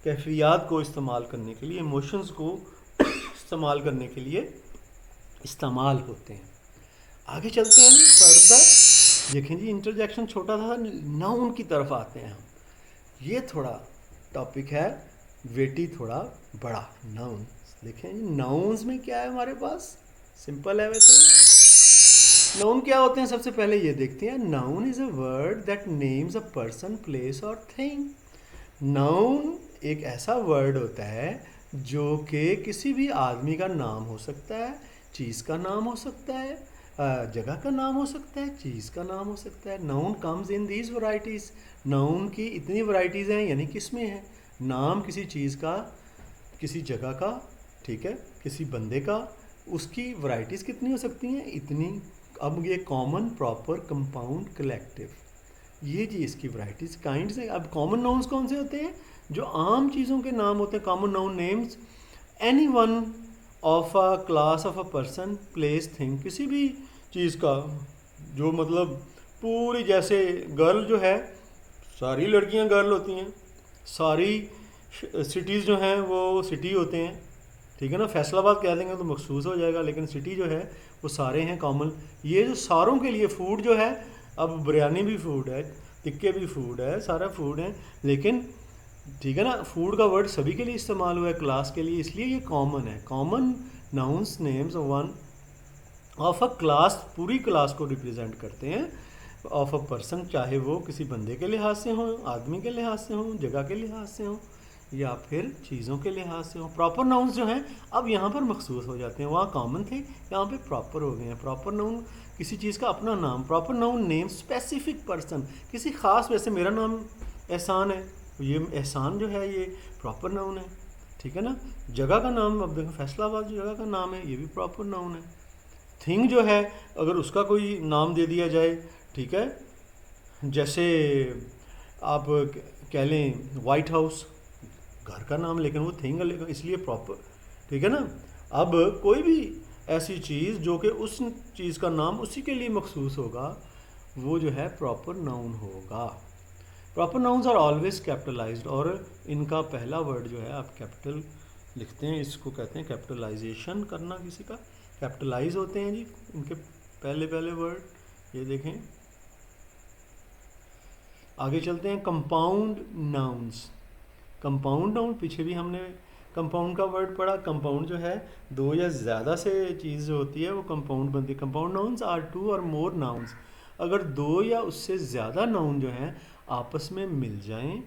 कैफियत को इस्तेमाल करने के लिए, इमोशंस को इस्तेमाल करने के लिए इस्तेमाल होते हैं। आगे चलते हैं फर्दर। देखें जी, इंटरजेक्शन छोटा था, नाउन की तरफ आते हैं हम। ये थोड़ा टॉपिक है वेटी, थोड़ा बड़ा। नाउन देखें जी, नाउन्स में क्या है हमारे पास? सिंपल है वैसे। नाउन क्या होते हैं सबसे पहले ये देखते हैं। Noun is a word that names a person, place और थिंग। नाउन एक ऐसा वर्ड होता है जो कि किसी भी आदमी का नाम हो सकता है, चीज़ का नाम हो सकता है, जगह का नाम हो सकता है, चीज़ का नाम हो सकता है। Noun comes in these varieties. Noun की इतनी वैराइटीज़ हैं, यानी किसमें है नाम किसी चीज़ का, किसी जगह का, ठीक है, किसी बंदे का, उसकी वैराइटीज़ कितनी हो सकती हैं? इतनी। अब ये कॉमन, प्रॉपर, कंपाउंड, कलेक्टिव, ये जी इसकी वैराइटीज़ काइंड्स हैं। अब कॉमन नाउन्स कौन से होते हैं? जो आम चीज़ों के नाम होते हैं। Common noun names any one of a class of a person, place, thing, किसी भी चीज़ का जो मतलब पूरी, जैसे गर्ल जो है, सारी लड़कियां गर्ल होती हैं, सारी सिटीज़ जो हैं वो सिटी होते हैं, ठीक है ना। फैसलाबाद कह देंगे तो मखसूस हो जाएगा, लेकिन सिटी जो है वो सारे हैं कॉमन। ये जो सारों के लिए फूड जो है, अब बिरयानी भी फूड है, टिक्के भी फूड है, सारा फूड है, लेकिन ठीक है ना, फूड का वर्ड सभी के लिए इस्तेमाल हुआ है, क्लास के लिए, इसलिए ये कॉमन है। Common nouns names one of a class, पूरी क्लास को रिप्रेजेंट करते हैं। ऑफ अ पर्सन, चाहे वो किसी बंदे के लिहाज से हो, आदमी के लिहाज से हो, जगह के लिहाज से हो, या फिर चीज़ों के लिहाज से हो। प्रॉपर नाउन्स जो हैं अब यहाँ पर मखसूस हो जाते हैं, वहाँ कॉमन थे, यहाँ पे प्रॉपर हो गए हैं। प्रॉपर नाउन किसी चीज़ का अपना नाम। Proper noun name specific person, किसी ख़ास, वैसे मेरा नाम एहसान है, ये एहसान जो है ये प्रॉपर नाउन है, ठीक है ना। जगह का नाम, अब देखो फैसलाबाद जो जगह का नाम है, ये भी प्रॉपर नाउन है। थिंग जो है, अगर उसका कोई नाम दे दिया जाए, ठीक है, जैसे आप कह लें वाइट हाउस, घर का नाम, लेकिन वो थिंग है, इसलिए प्रॉपर, ठीक है ना। अब कोई भी ऐसी चीज़ जो कि उस चीज़ का नाम उसी के लिए मखसूस होगा, वो जो है प्रॉपर नाउन होगा। Proper nouns are always capitalised, और इनका पहला वर्ड जो है आप कैपिटल लिखते हैं, इसको कहते हैं कैपिटलाइजेशन करना, किसी का कैपिटलाइज होते हैं जी इनके पहले पहले वर्ड। ये देखें, आगे चलते हैं। Compound nouns. कंपाउंड नाउन, पीछे भी हमने कंपाउंड का वर्ड पढ़ा। कंपाउंड जो है, दो या ज़्यादा से चीज़ जो होती है वो कंपाउंड बनती है। कंपाउंड नाउन्स आर टू और मोर नाउन्स, अगर दो या उससे ज़्यादा नाउन जो हैं आपस में मिल जाएं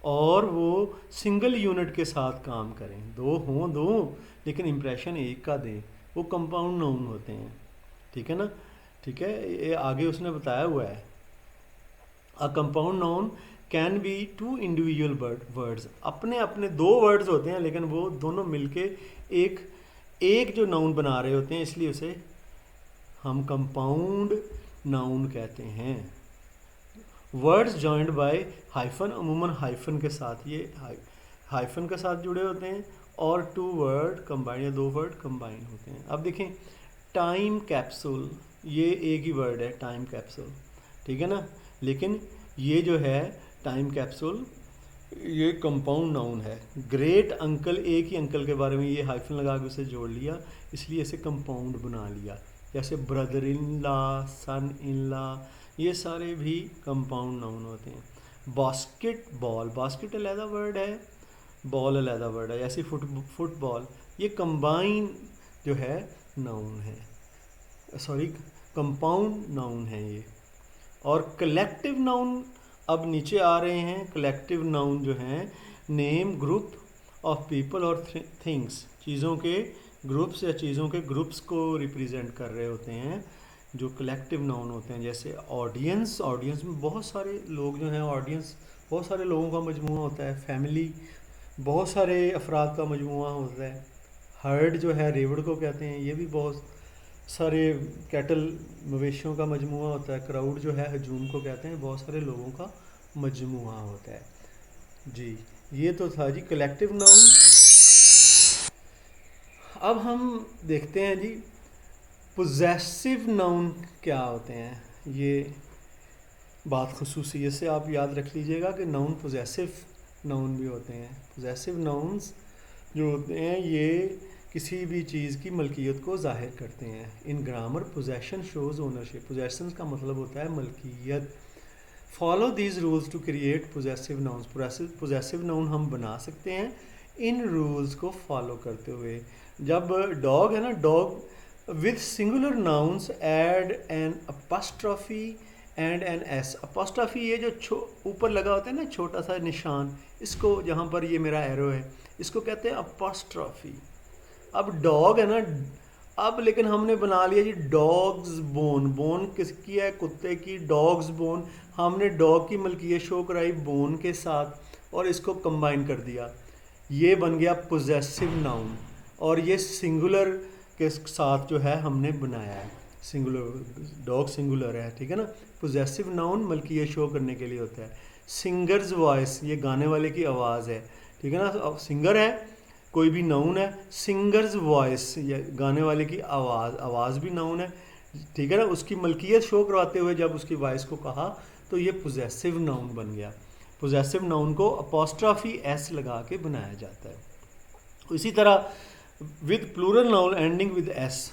और वो सिंगल यूनिट के साथ काम करें, दो हों दो, लेकिन इम्प्रेशन एक का दें, वो कंपाउंड नाउन होते हैं, ठीक है ना। ठीक है, ये आगे उसने बताया हुआ है। A compound noun can be two individual words, अपने अपने दो वर्ड्स होते हैं, लेकिन वो दोनों मिलके एक एक जो नाउन बना रहे होते हैं, इसलिए उसे हम कंपाउंड नाउन कहते हैं। वर्ड्स जॉइंड बाय हाइफन, अमूमन हाइफन के साथ, ये हाइफन के साथ जुड़े होते हैं, और टू वर्ड कंबाइन या दो वर्ड कंबाइन होते हैं। अब देखें टाइम कैप्सूल, ये एक ही वर्ड है टाइम कैप्सूल, ठीक है ना, लेकिन ये जो है टाइम कैप्सूल ये कंपाउंड नाउन है। ग्रेट अंकल, एक ही अंकल के बारे में ये हाइफन लगा के उसे जोड़ लिया, इसलिए इसे कंपाउंड बना लिया। जैसे brother in law, son in law, ये सारे भी कंपाउंड नाउन होते हैं। बास्केट बॉल, बास्केट अलहदा वर्ड है, बॉल अलहदा वर्ड है। ऐसे फुटबॉल, ये कंबाइन जो है नाउन है, सॉरी कंपाउंड नाउन है ये। और कलेक्टिव नाउन अब नीचे आ रहे हैं। कलेक्टिव नाउन जो हैं नेम ग्रुप ऑफ पीपल और थिंग्स, चीज़ों के ग्रुप्स या चीज़ों के ग्रुप्स को रिप्रेजेंट कर रहे होते हैं, जो कलेक्टिव नाउन होते हैं। जैसे ऑडियंस, ऑडियंस में बहुत सारे लोग जो हैं, ऑडियंस बहुत सारे लोगों का मजमूआ होता है। फैमिली, बहुत सारे अफराद का मजमूआ होता है। हर्ड जो है रेवड़ को कहते हैं, ये भी बहुत सारे कैटल मवेशियों का मजमूआ होता है। क्राउड जो है हजूम को कहते हैं, बहुत सारे लोगों का मजमूआ होता है जी। ये तो था जी कलेक्टिव नाउन। अब हम देखते हैं जी पोजेसिव नाउन क्या होते हैं। ये बात खुसूसियत से आप याद रख लीजिएगा कि नाउन पोजेसिव नाउन भी होते हैं। पोजेसिव नाउन्स जो होते हैं ये किसी भी चीज़ की मलकियत को जाहिर करते हैं। In grammar possession shows ownership, possession का मतलब होता है मलकियत। Follow these rules to create possessive nouns, possessive noun हम बना सकते हैं इन रूल्स को फॉलो करते हुए। जब डॉग है ना, dog with singular nouns add an apostrophe and an s. Apostrophe ये जो ऊपर लगा होता है ना छोटा सा निशान, इसको जहाँ पर ये मेरा एरो है इसको कहते हैं अपॉस्ट्रोफी। अब डॉग है ना, अब लेकिन हमने बना लिया जी डॉग्स बोन। बोन किसकी है? कुत्ते की। डॉग्स बोन, हमने डॉग की मलकियत शो कराई बोन के साथ और इसको कंबाइन कर दिया, ये बन गया पोजेसिव नाउन। और ये सिंगुलर के साथ जो है हमने बनाया है, सिंगुलर, डॉग सिंगुलर है, ठीक है ना। पोजेसिव नाउन मलकियत शो करने के लिए होता है। सिंगर्स वॉइस, ये गाने वाले की आवाज़ है, ठीक है ना। अब सिंगर है, कोई भी नाउन है। सिंगर्स वॉइस, ये गाने वाले की आवाज़, आवाज़ भी नाउन है, ठीक है ना। उसकी मलकियत शो करवाते हुए जब उसकी वॉइस को कहा तो ये पोजेसिव नाउन बन गया। पोजेसिव नाउन को अपॉस्ट्रॉफी एस लगा के बनाया जाता है। इसी तरह with plural noun ending with s,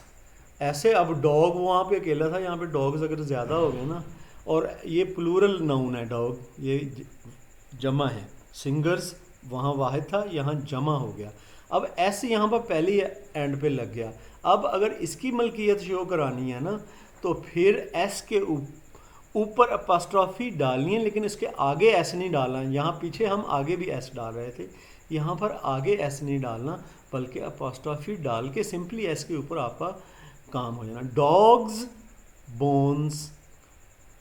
ऐसे अब डॉग वहाँ पे अकेला था, यहाँ पे डॉग्स अगर ज़्यादा हो गए ना, और ये प्लूरल नाउन है डॉग, ये जमा है। सिंगर्स वहाँ वाहिद था, यहाँ जमा हो गया। अब एस यहाँ पर पहली एंड पे लग गया। अब अगर इसकी मलकियत शो करानी है ना तो फिर एस के ऊपर अपॉस्ट्रॉफी डालनी है, लेकिन इसके आगे एस नहीं डालना। यहाँ पीछे हम आगे भी एस डाल रहे थे, यहाँ पर आगे एस नहीं डालना, बल्कि अपॉस्ट्रॉफी डाल के सिंपली एस के ऊपर आपका काम हो जाना। डॉग्स बोन्स,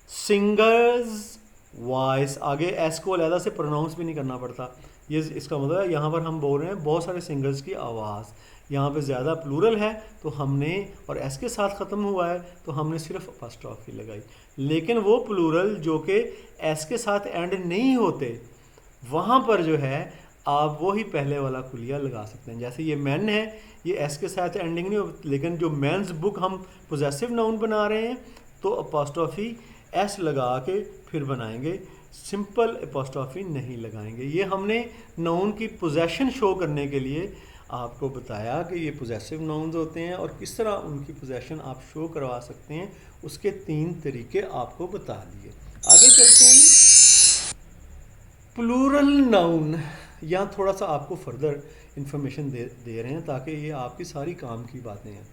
सिंगर्स वॉइस, आगे एस को अलहदा से प्रोनाउंस भी नहीं करना पड़ता। ये इसका मतलब है यहाँ पर हम बोल रहे हैं बहुत सारे सिंगर्स की आवाज़, यहाँ पे ज़्यादा प्लूरल है तो हमने, और एस के साथ ख़त्म हुआ है तो हमने सिर्फ अपॉस्ट्रॉफी लगाई। लेकिन वो प्लूरल जो कि एस के साथ एंड नहीं होते, वहाँ पर जो है आप वो ही पहले वाला कुलिया लगा सकते हैं। जैसे ये मैन है, ये एस के साथ एंडिंग नहीं हो, लेकिन जो मैंस बुक हम पोजेसिव नाउन बना रहे हैं तो अपॉस्ट्रॉफी एस लगा के फिर बनाएंगे, सिंपल अपॉस्ट्रॉफी नहीं लगाएंगे। ये हमने नाउन की पोजेशन शो करने के लिए आपको बताया कि ये पोजेसिव नाउन्स होते हैं और किस तरह उनकी पोजेशन आप शो करवा सकते हैं, उसके 3 तरीके आपको बता दिए। आगे चलते हैं। प्लूरल नाउन, यहाँ थोड़ा सा आपको फर्दर इंफॉर्मेशन दे रहे हैं ताकि ये आपकी सारी काम की बातें हैं।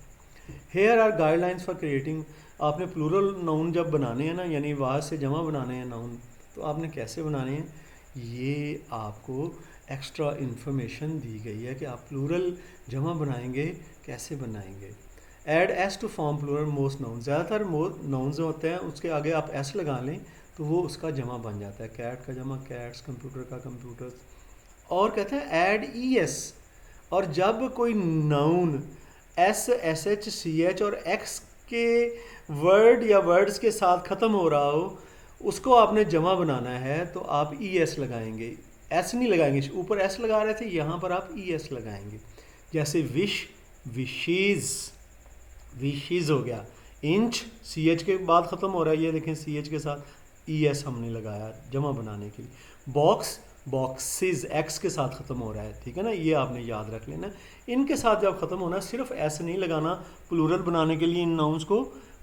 Here are guidelines for creating, आपने प्लूरल नाउन जब बनाने हैं ना, यानी वाह से जमा बनाने हैं नाउन, तो आपने कैसे बनाने हैं, ये आपको एक्स्ट्रा इन्फॉर्मेशन दी गई है कि आप प्लूरल जमा बनाएंगे कैसे बनाएंगे। Add s to form plural most noun, ज़्यादातर नाउन्स होते हैं उसके आगे आप एस लगा लें तो वो उसका जमा बन जाता है। कैट का जमा कैट्स, कंप्यूटर का कंप्यूटर्स। और कहते हैं ऐड ई एस, और जब कोई नाउन SH, CH और X के वर्ड या वर्ड्स के साथ ख़त्म हो रहा हो, उसको आपने जमा बनाना है तो आप ES लगाएंगे, S नहीं लगाएंगे। ऊपर S लगा रहे थे, यहाँ पर आप ES लगाएंगे। जैसे विश, विशेज़, विशेज़ हो गया। इंच CH के बाद ख़त्म हो रहा है, ये देखें CH के साथ ES हमने लगाया जमा बनाने के लिए। बॉक्स, बॉक्सेस X के साथ ख़त्म हो रहा है, ठीक है ना, ये आपने याद रख लेना। इनके साथ जब ख़त्म होना, सिर्फ S नहीं लगाना प्लूरल बनाने के लिए इन नाउन्स को,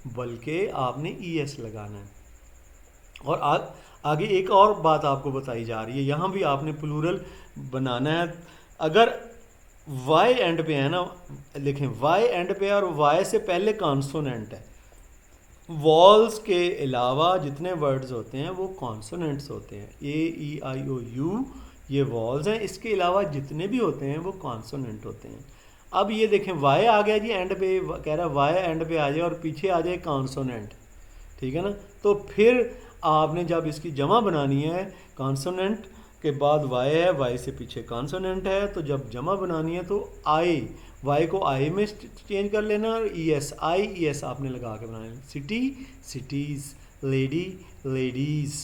बल्कि आपने ES लगाना है। और आगे एक और बात आपको बताई जा रही है, यहाँ भी आपने प्लूरल बनाना है। अगर Y एंड पे है ना, देखें Y एंड पे और Y से पहले कॉन्सोनेंट है। वॉल्स के अलावा जितने वर्ड्स होते हैं वो कॉन्सोनेंट्स होते हैं। AEIOU ये वॉल्स हैं, इसके अलावा जितने भी होते हैं वो कॉन्सोनेंट होते हैं। अब ये देखें Y आ गया जी एंड पे, कह रहा है Y एंड पे आ जाए और पीछे आ जाए कॉन्सोनेंट, ठीक है ना। तो फिर आपने जब इसकी जमा बनानी है, कॉन्सोनेंट के बाद Y है, Y से पीछे कॉन्सोनेंट है, तो जब जमा बनानी है तो Y को I में चेंज कर लेना और ES आपने लगा के बनाना है। सिटी, सिटीज़, लेडी, लेडीज़,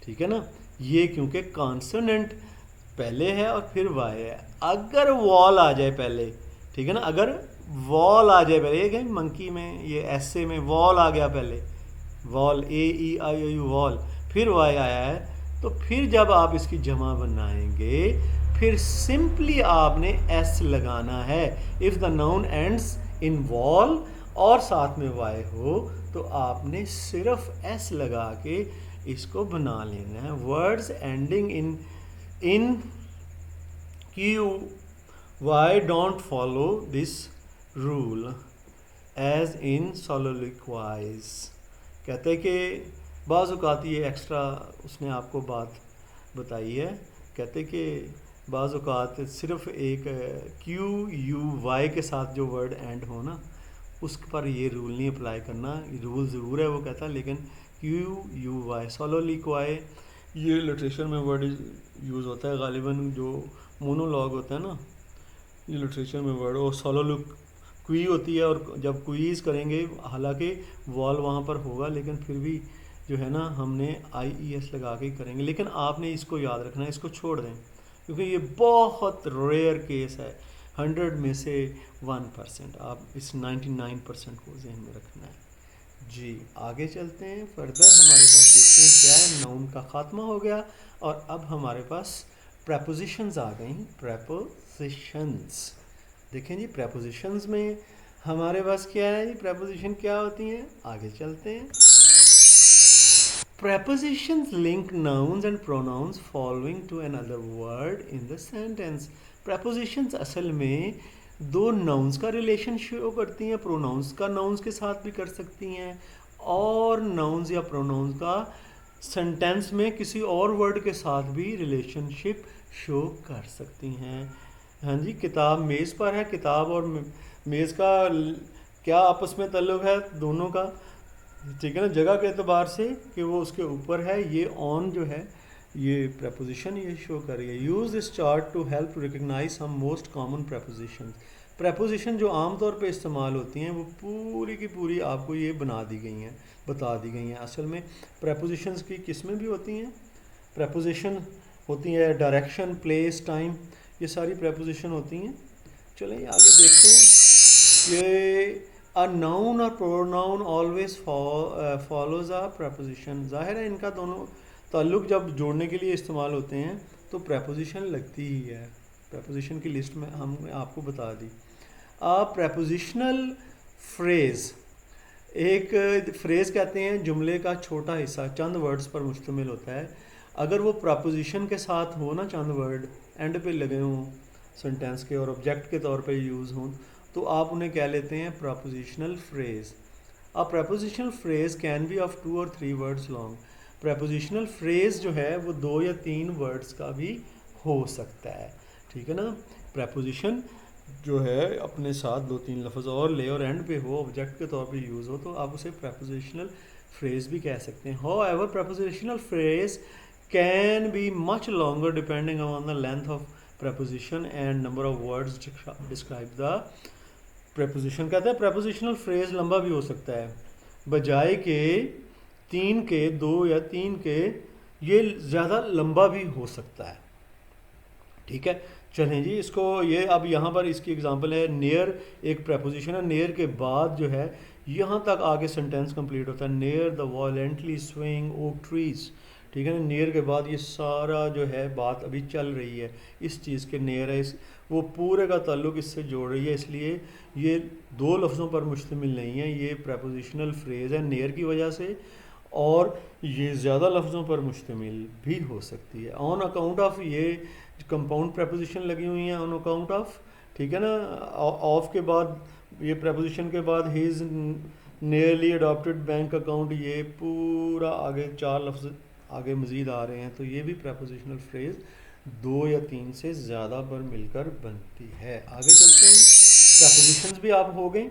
ठीक है ना। ये क्योंकि कॉन्सोनेंट पहले है और फिर Y है। अगर वॉल आ जाए पहले, ठीक है ना, अगर वॉल आ जाए पहले, ये मंकी में, ये ऐसे में वॉल आ गया पहले, वॉल AEIOU वॉल, फिर Y आया है, तो फिर जब आप इसकी जमा बनाएंगे फिर सिंपली आपने S लगाना है। If the noun ends in wall और साथ में Y हो तो आपने सिर्फ S लगा के इसको बना लेना है। Words ending in QY don't follow this rule as in soliloquize. कहते हैं कि बाज़ औक़ात ये एक्स्ट्रा उसने आपको बात बताई है, कहते कि बाज़ औक़ात सिर्फ एक QUY के साथ जो वर्ड एंड हो ना, उस पर ये रूल नहीं अप्लाई करना। रूल ज़रूर है वो कहता है, लेकिन QUY सोलोलिक्वाई ये लिटरेचर में वर्ड यूज़ होता है गालिबन, जो मोनोलॉग होता है ना, ये लिटरेचर में वर्ड, वो सोलोलिक्वी होती है। और जब क्वीज़ करेंगे, हालांकि वॉल वहाँ पर होगा, लेकिन फिर भी जो है ना हमने IES लगा के करेंगे। लेकिन आपने इसको याद रखना है, इसको छोड़ दें, क्योंकि ये बहुत रेयर केस है, 100 में से 1%। आप इस 99% को जहन में रखना है। जी आगे चलते हैं फर्दर। हमारे पास देखते हैं क्या है, नाउन का ख़ात्मा हो गया और अब हमारे पास प्रेपोजिशंस आ गई। प्रेपोजिशंस देखें जी, प्रेपोजिशंस में हमारे पास क्या है जी, प्रेपोजिशन क्या होती हैं, आगे चलते हैं। Prepositions link nouns and pronouns following to another word in the sentence. Prepositions असल में दो nouns का रिलेशन शो करती हैं, pronouns का nouns के साथ भी कर सकती हैं, और nouns या pronouns का सेंटेंस में किसी और वर्ड के साथ भी रिलेशनशिप शो कर सकती हैं। हाँ जी, किताब मेज़ पर है, किताब और मेज़ का क्या आपस में ताल्लुक़ है, दोनों का, ठीक है ना, जगह के एतबार से कि वो उसके ऊपर है। ये ऑन जो है ये प्रेपोजिशन ये शो कर रही है। Use this chart to help recognise some most common preposition. Preposition जो आम तौर पे इस्तेमाल होती हैं वो पूरी की पूरी आपको ये बना दी गई हैं, बता दी गई हैं। असल में प्रेपोजिशंस की किस्में भी होती हैं। प्रेपोजिशन होती है डायरेक्शन, प्लेस, टाइम, ये सारी प्रेपोजिशन होती हैं। चलें आगे देखते हैं। ये अ नाउन और pronoun always follows a preposition. ज़ाहिर है इनका दोनों ताल्लुक़ जब जोड़ने के लिए इस्तेमाल होते हैं तो प्रेपोजिशन लगती ही है। प्रेपोजिशन की लिस्ट में हमने आपको बता दी। अ प्रेपोजिशनल फ्रेज़, एक फ्रेज़ कहते हैं जुमले का छोटा हिस्सा, चंद वर्ड्स पर मुश्तमिल होता है। अगर वो प्रेपोजिशन के साथ हो ना, चंद वर्ड एंड पे लगे हों सेंटेंस के और ऑब्जेक्ट के तौर पे यूज़ हों, तो आप उन्हें क्या लेते हैं, prepositional phrase. A prepositional phrase can be of 2 और 3 वर्ड्स लॉन्ग। प्रेपोजिशनल फ्रेज़ जो है वो 2 या 3 वर्ड्स का भी हो सकता है, ठीक है ना। प्रेपोजिशन जो है अपने साथ 2-3 लफ्ज़ और ले और एंड पे हो, ऑब्जेक्ट के तौर पे यूज़ हो, तो आप उसे प्रेपोजिशनल फ्रेज़ भी कह सकते हैं। However prepositional phrase can be much longer depending on the length of preposition and number of words describe the preposition कहते हैं प्रेपोजिशनल फ्रेज लंबा भी हो सकता है, बजाय के 3 के 2 या 3 के ये ज़्यादा लंबा भी हो सकता है। ठीक है, चलें जी इसको ये अब यहाँ पर इसकी एग्जांपल है नियर, एक प्रेपोजिशन है, नियर के बाद जो है यहाँ तक आगे सेंटेंस कंप्लीट होता है, near the violently swing oak trees. ठीक है ना, नियर के बाद ये सारा जो है बात अभी चल रही है इस चीज़ के नियर है, इस वो पूरे का ताल्लुक इससे जोड़ रही है, इसलिए ये 2 लफ्ज़ों पर मुश्तमिल नहीं है, ये प्रेपोजिशनल फ्रेज़ है नियर की वजह से, और ये ज़्यादा लफ्ज़ों पर मुश्तमिल भी हो सकती है ऑन अकाउंट ऑफ ये कंपाउंड प्रेपोजिशन लगी हुई हैं ऑन अकाउंट ऑफ। ठीक है ना, ऑफ के बाद ये प्रेपोजिशन के बाद he is nearly adopted bank account, ये पूरा आगे 4 लफ्ज़ आगे मज़ीद आ रहे हैं, तो ये भी प्रेपोजिशनल फ्रेज़ 2 या 3 से ज़्यादा पर मिलकर बनती है। आगे चलते हैं, प्रेपोजिशंस भी आप हो गए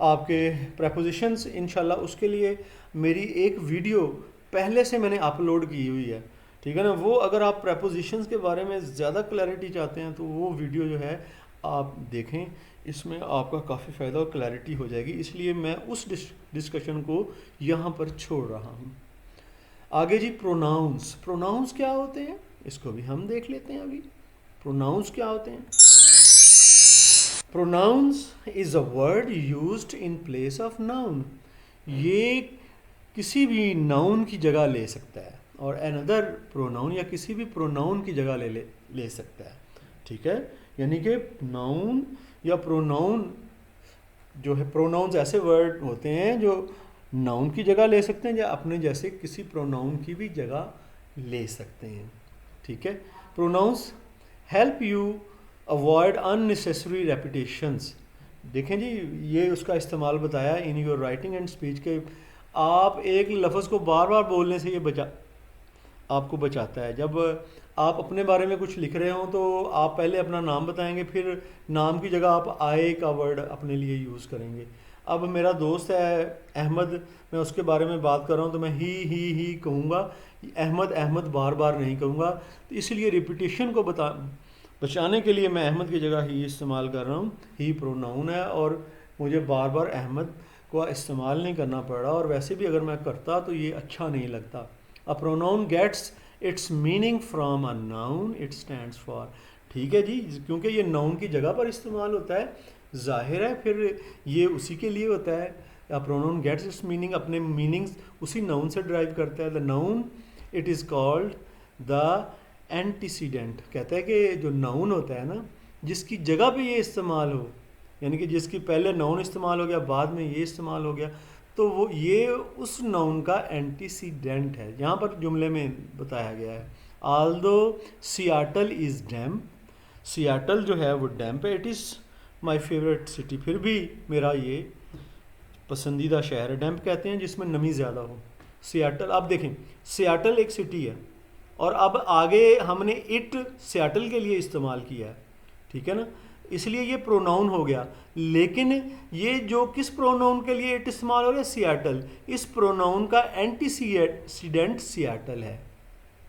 आपके प्रेपोजिशंस इंशाल्लाह, उसके लिए मेरी एक वीडियो पहले से मैंने अपलोड की हुई है। ठीक है ना, वो अगर आप प्रेपोजिशंस के बारे में ज़्यादा क्लैरिटी चाहते हैं तो वो वीडियो जो है आप देखें, इसमें आपका काफ़ी फ़ायदा और क्लैरिटी हो जाएगी, इसलिए मैं उस डिस्कशन को यहाँ पर छोड़ रहा हूँ। आगे जी प्रोनाउंस, प्रोनाउंस क्या होते हैं इसको भी हम देख लेते हैं। अभी प्रोनाउंस क्या होते हैं? Pronouns is a word used in place of noun, ये किसी भी नाउन की जगह ले सकता है और अनदर प्रोनाउन या किसी भी प्रोनाउन की जगह ले सकता है। ठीक है, यानी कि नाउन या प्रोनाउन जो है, प्रोनाउंस ऐसे वर्ड होते हैं जो नाउन की जगह ले सकते हैं या अपने जैसे किसी प्रोनाउन की भी जगह ले सकते हैं। ठीक है, pronouns help you avoid unnecessary repetitions. देखें जी, ये उसका इस्तेमाल बताया in your writing and speech के, आप एक लफ्ज़ को बार बार बोलने से ये आपको बचाता है। जब आप अपने बारे में कुछ लिख रहे हो तो आप पहले अपना नाम बताएंगे, फिर नाम की जगह आप आए का वर्ड अपने लिए यूज़ करेंगे। अब मेरा दोस्त है अहमद, मैं उसके बारे में बात कर रहा हूँ तो मैं ही कहूँगा, अहमद अहमद बार बार नहीं कहूँगा, तो इसलिए रिपीटिशन को बचाने के लिए मैं अहमद की जगह ही इस्तेमाल कर रहा हूँ। ही प्रोनाउन है और मुझे बार बार अहमद को इस्तेमाल नहीं करना पड़ रहा, और वैसे भी अगर मैं करता तो ये अच्छा नहीं लगता। A pronoun gets its meaning from a noun it stands for. ठीक है जी, क्योंकि ये नाउन की जगह पर इस्तेमाल होता है, जाहिर है फिर ये उसी के लिए होता है। A pronoun gets its meaning, अपने मीनिंग्स उसी नाउन से ड्राइव करता है। The noun it is called the antecedent, कहता है कि जो नाउन होता है ना, जिसकी जगह पे ये इस्तेमाल हो, यानी कि जिसकी पहले नाउन इस्तेमाल हो गया बाद में ये इस्तेमाल हो गया, तो वो ये उस नाउन का एंटीसीडेंट है। यहाँ पर जुमले में बताया गया है, Aldous Seattle is damp, Seattle जो है वो डैम्प है, it is my favourite city, फिर भी मेरा ये पसंदीदा शहर है। डैम्प कहते हैं जिसमें नमी ज़्यादा हो। सियाटल, आप देखें सियाटल एक सिटी है और अब आगे हमने इट सियाटल के लिए इस्तेमाल किया है। ठीक है ना, इसलिए ये प्रोनाउन हो गया, लेकिन ये जो किस प्रोनाउन के लिए इट इस्तेमाल हो गया, सियाटल, इस प्रोनाउन का एंटीसीडेंट सियाटल है।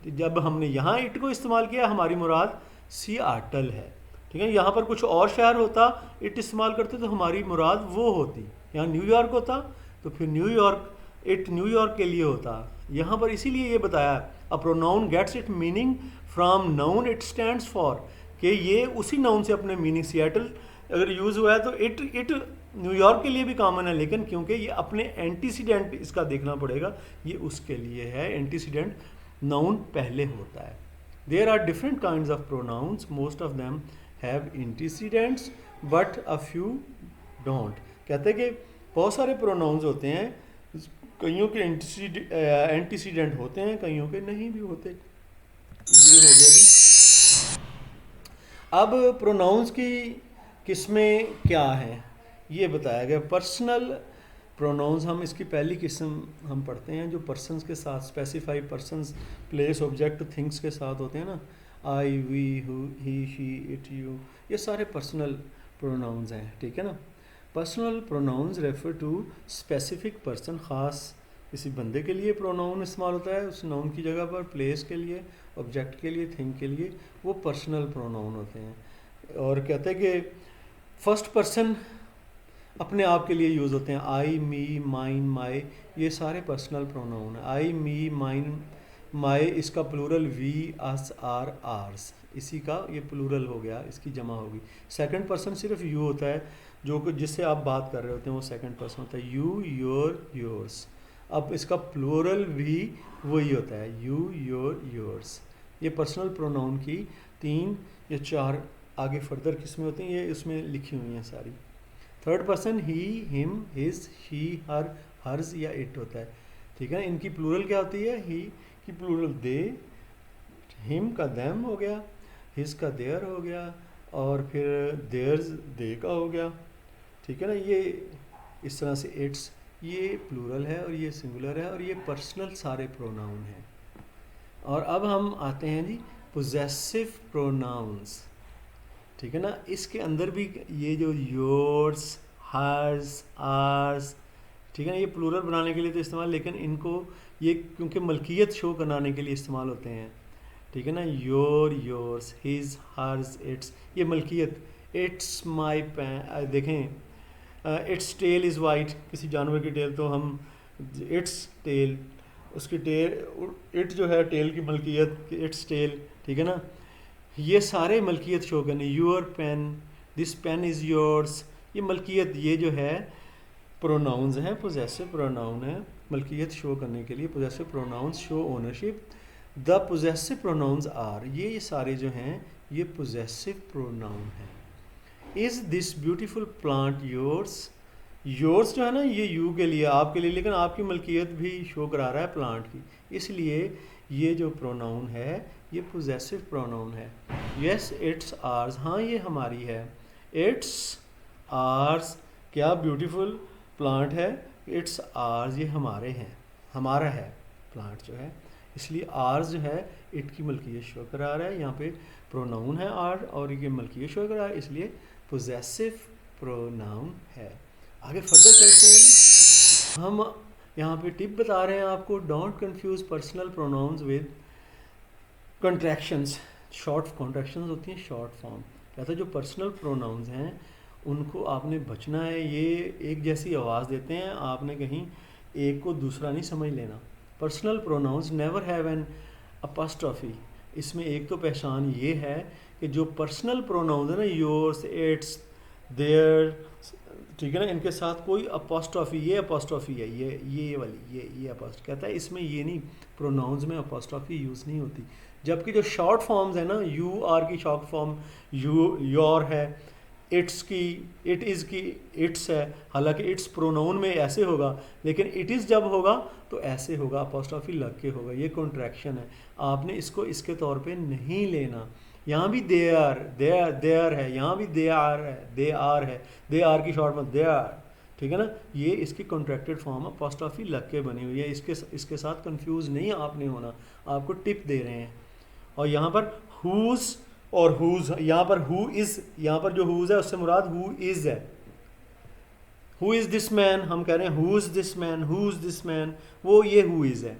तो जब हमने यहाँ इट को इस्तेमाल किया हमारी मुराद सियाटल है। ठीक है, यहाँ पर कुछ और शहर होता इट इस्तेमाल करते तो हमारी मुराद वो होती, यहाँ न्यूयॉर्क होता तो फिर न्यूयॉर्क, इट न्यूयॉर्क के लिए होता। यहाँ पर इसीलिए ये बताया a pronoun gets it meaning from noun it stands for, कि ये उसी नाउन से अपने मीनिंग, सियाटल अगर यूज़ हुआ है तो इट न्यूयॉर्क के लिए भी कॉमन है, लेकिन क्योंकि ये अपने एंटीसीडेंट इसका देखना पड़ेगा, ये उसके लिए है, एंटीसीडेंट नाउन पहले होता है। There are different kinds of pronouns, most of them have antecedents but a few don't. कहते हैं कि बहुत सारे प्रोनाउंस होते हैं, कईयों के एंटीसीडेंट होते हैं, कईयों के नहीं भी होते। ये हो गया जी। अब प्रोनाउंस की किस्में क्या हैं ये बताया गया। पर्सनल प्रोनाउंस, हम इसकी पहली किस्म हम पढ़ते हैं जो पर्सन्स के साथ, specify persons, place, object, things के साथ होते हैं ना, I, we, he, she, it, you, ये सारे पर्सनल प्रोनाउंस हैं। ठीक है ना, personal pronouns refer to specific person, ख़ास किसी बंदे के लिए प्रोनाउन इस्तेमाल होता है उस नाउन की जगह पर, प्लेस के लिए, ऑब्जेक्ट के लिए, थिंग के लिए, वो पर्सनल प्रोनाउन होते हैं। और कहते हैं कि फर्स्ट पर्सन अपने आप के लिए यूज़ होते हैं। आई, मी, माइन, माई, ये सारे पर्सनल प्रोनाउन हैं। आई, मी, माइन, माई, इसका plural we, us, our, ours, इसी का ये प्लूरल हो गया, इसकी जमा होगी। सेकंड पर्सन सिर्फ यू होता है, जो कि जिससे आप बात कर रहे होते हैं वो सेकंड पर्सन होता है। You, your, yours. अब इसका प्लूरल भी वही होता है, यू, योर, योर्स। ये पर्सनल प्रोनाउन की 3 या 4 आगे फर्दर किस्में होती हैं, ये उसमें लिखी हुई हैं सारी। Third person he, him, his, she, her, hers या इट होता है। ठीक है, इनकी प्लूरल क्या होती है? ही की प्लूरल दे, हिम का देम हो गया, हिज का देयर हो गया, और फिर देयर्स दे का हो गया। ठीक है ना, ये इस तरह से इट्स, ये प्लूरल है और ये सिंगुलर है, और ये पर्सनल सारे प्रोनाउन हैं। और अब हम आते हैं जी पोजेसिव प्रोनाउंस। ठीक है ना, इसके अंदर भी ये जो योर्स, हर्स, आर्स, ठीक है ना, ये प्लूरल बनाने के लिए तो इस्तेमाल, लेकिन इनको ये क्योंकि मलकियत शो कराने के लिए इस्तेमाल होते हैं। ठीक है ना, your, yours, his, hers, its, ये मलकियत। इट्स माई पैन, देखें इट्स टेल इज़ वाइट, किसी जानवर की टेल, तो हम इट्स टेल, उसकी टेल, इट जो है टेल की मलकियत, इट्स टेल। ठीक है ना, ये सारे मलकियत शो करने। Your pen, this pen is yours, ये मलकियत, ये जो है प्रोनाउंस हैं, पोजेसिव प्रोनाउन है, मलकियत शो करने के लिए possessive pronouns show ownership. The possessive pronouns are, ये सारे जो हैं ये पोजेसिव प्रोनाउन हैं। Is this beautiful plant yours, yours जो है ना ये यू के लिए, आपके लिए, लेकिन आपकी मलकियत भी शो करा रहा है प्लांट की, इसलिए ये जो प्रोनाउन है ये पोजेसिव प्रोनाउन है। यस इट्स आर्स, हाँ ये हमारी है। इट्स आर्स, क्या ब्यूटीफुल प्लांट है, इट्स आर्स, ये हमारे हैं, हमारा है प्लांट जो है, इसलिए आर्स जो है इट की मलकियत शो करा रहा है। यहाँ पे प्रोनाउन है आर और ये मलकियत शो करा रहा है, इसलिए पोजेसिव प्रोनाउन है। आगे फर्दर चलते हैं, हम यहाँ पे टिप बता रहे हैं आपको, don't confuse personal pronouns with contractions. Short contractions होती हैं, शॉर्ट फॉर्म। कहता है जो पर्सनल प्रोनाउंस हैं उनको आपने बचना है, ये एक जैसी आवाज़ देते हैं, आपने कहीं एक को दूसरा नहीं समझ लेना। Personal pronouns never have an apostrophe, इसमें एक तो पहचान ये है कि जो पर्सनल प्रोनाउंस है ना, योर्स, इट्स, देयर, ठीक है ना, इनके साथ कोई अपॉस्ट्रोफी, ये अपॉस्ट्रोफी है, ये वाली, ये अपॉस्ट्रोफी, कहता है इसमें ये नहीं, प्रोनाउंस में अपॉस्ट्रोफी यूज़ नहीं होती। जबकि जो शॉर्ट फॉर्म्स है ना, यू आर की शॉर्ट फॉर्म यू, योर है, इट्स की, इट इज़ की इट्स है, हालांकि इट्स प्रोनाउन में ऐसे होगा, लेकिन इट इज़ जब होगा तो ऐसे होगा, अपॉस्ट्रोफी लग के होगा, ये कॉन्ट्रैक्शन है, आपने इसको इसके तौर पे नहीं लेना। यहाँ भी दे आर है, यहाँ भी दे आर है, दे आर की शॉर्ट में दे आर, ठीक है ना, ये इसकी कॉन्ट्रैक्टेड फॉर्म अपॉस्ट्रोफी लग के बनी हुई है, इसके साथ कंफ्यूज नहीं आपने होना, आपको टिप दे रहे हैं। और यहाँ पर हुज और हुज, यहाँ पर हु इज़, यहाँ पर जो हुज है उससे मुराद हु इज़ है। हु इज़ दिस मैन, हम कह रहे हैं who is this man, who is this man, वो ये हु इज़ है।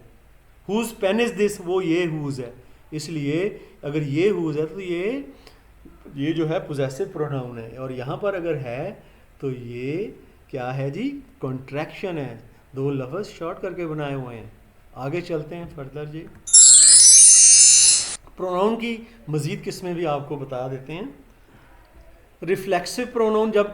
हुज पेन इज़ दिस, वो ये हुज है, इसलिए अगर ये हुज है तो ये जो है पोजेसिव प्रोनाउन है, और यहाँ पर अगर है तो ये क्या है जी, कॉन्ट्रैक्शन है, दो लफ्ज़ शॉर्ट करके बनाए हुए हैं। आगे चलते हैं फर्दर जी, प्रोनाउन की मज़ीद किस्में भी आपको बता देते हैं। रिफ्लेक्सिव प्रोनाउन, जब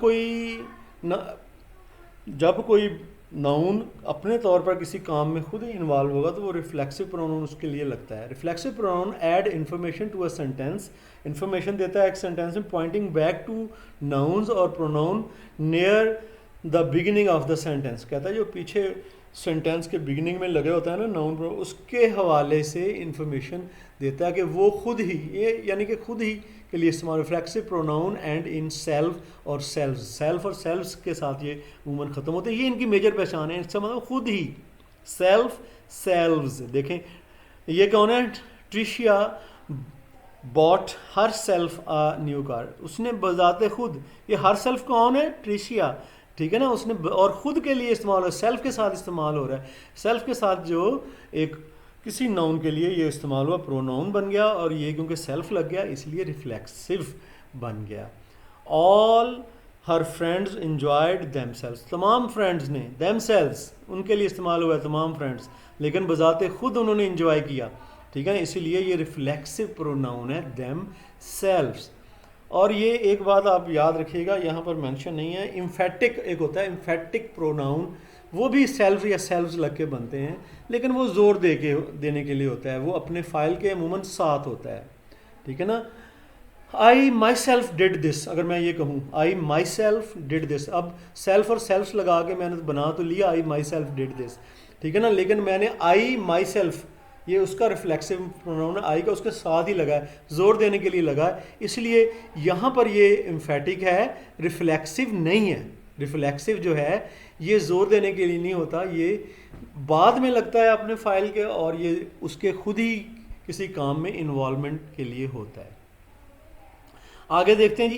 कोई नाउन अपने तौर पर किसी काम में खुद ही इन्वॉल्व होगा तो वो रिफ्लेक्सिव प्रोनाउन उसके लिए लगता है। Reflexive pronoun add information to a sentence, information देता है एक सेंटेंस में, पॉइंटिंग बैक टू नाउन्स और pronoun near the beginning of the sentence. कहता है जो पीछे सेंटेंस के बिगिनिंग में लगे होता है ना नाउन, उसके हवाले से इंफॉर्मेशन देता है कि वो खुद ही, ये यानी कि खुद ही के लिए इस्तेमाल। Reflexive pronoun and in self और सेल्व्स, सेल्फ और सेल्व्स के साथ ये उमूमन ख़त्म होते हैं, ये इनकी मेजर पहचान है। इसका मतलब खुद ही, सेल्फ, सेल्व्स। देखें ये कौन है, Tricia bought herself a new car, उसने बजाते खुद, ये हर सेल्फ कौन है, ट्रिशिया, ठीक है ना, उसने, और ख़ुद के लिए इस्तेमाल हो, सेल्फ के साथ इस्तेमाल हो रहा है, सेल्फ के साथ जो एक किसी नाउन के लिए ये इस्तेमाल हुआ, प्रोनाउन बन गया, और ये क्योंकि सेल्फ लग गया इसलिए रिफ्लेक्सिव बन गया। ऑल हर फ्रेंड्स इंजॉयड देमसेल्स, तमाम फ्रेंड्स ने, देमसेल्स उनके लिए इस्तेमाल हुआ है तमाम फ्रेंड्स, लेकिन बजाते खुद उन्होंने इंजॉय किया, ठीक है ना, इसीलिए ये रिफ्लेक्सिव प्रोनाउन है देम सेल्व्स। और ये एक बात आप याद रखिएगा, यहाँ पर मेंशन नहीं है, इम्फेटिक एक होता है इम्फेटिक प्रोनाउन, वो भी सेल्फ या सेल्व्स लग के बनते हैं, लेकिन वो जोर देने के लिए होता है, वो अपने फाइल के अमूमन साथ होता है, ठीक है ना। आई माई सेल्फ डिड दिस, अगर मैं ये कहूँ आई माई सेल्फ डिड दिस, अब सेल्फ और सेल्फ लगा के मैंने बना तो लिया आई माई सेल्फ डिड दिस, ठीक है ना, लेकिन मैंने आई माई सेल्फ, ये उसका रिफ्लेक्सिव प्रोनाउन है, आई का उसके साथ ही लगा है, जोर देने के लिए लगा है, इसलिए यहाँ पर ये एम्फेटिक है, रिफ्लेक्सिव नहीं है। रिफ्लेक्सिव जो है ये जोर देने के लिए नहीं होता, ये बाद में लगता है अपने फाइल के, और ये उसके खुद ही किसी काम में इन्वॉल्वमेंट के लिए होता है। आगे देखते हैं जी,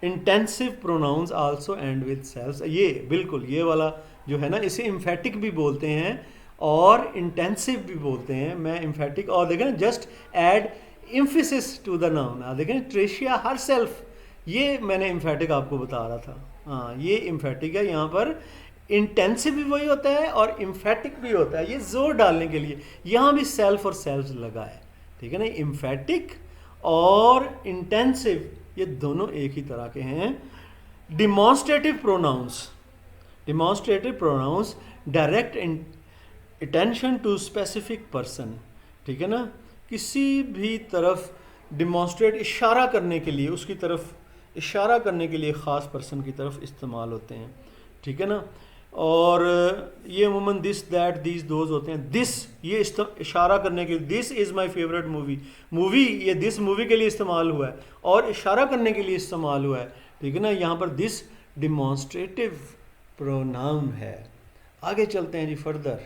intensive pronouns also end with selves, ये बिल्कुल ये वाला जो है ना, इसे इम्फेटिक भी बोलते हैं और इंटेंसिव भी बोलते हैं। मैं इम्फेटिक, और देखें ना, just add emphasis to the noun, देखें ट्रेशिया हर सेल्फ, ये मैंने इम्फेटिक आपको बता रहा था, हाँ ये इम्फेटिक है। यहाँ पर इंटेंसिव भी वही होता है और इम्फेटिक भी होता है, ये जोर डालने के लिए, यहाँ भी सेल्फ और सेल्फ लगा है, ठीक है ना। इम्फेटिक और इंटेंसिव ये दोनों एक ही तरह के हैं। Demonstrative pronouns, demonstrative pronouns direct attention to specific person, ठीक है ना, किसी भी तरफ डिमॉन्स्ट्रेट इशारा करने के लिए, उसकी तरफ इशारा करने के लिए ख़ास पर्सन की तरफ इस्तेमाल होते हैं, ठीक है ना। और ये अमूमन दिस दैट दीज दोज होते हैं। दिस ये इशारा करने के लिए, this is my favourite movie, movie ये दिस मूवी के लिए इस्तेमाल हुआ है और इशारा करने के लिए इस्तेमाल हुआ है, ठीक है ना। यहाँ पर दिस डिमॉन्स्ट्रेटिव प्रोनाउन है। आगे चलते हैं जी फर्दर।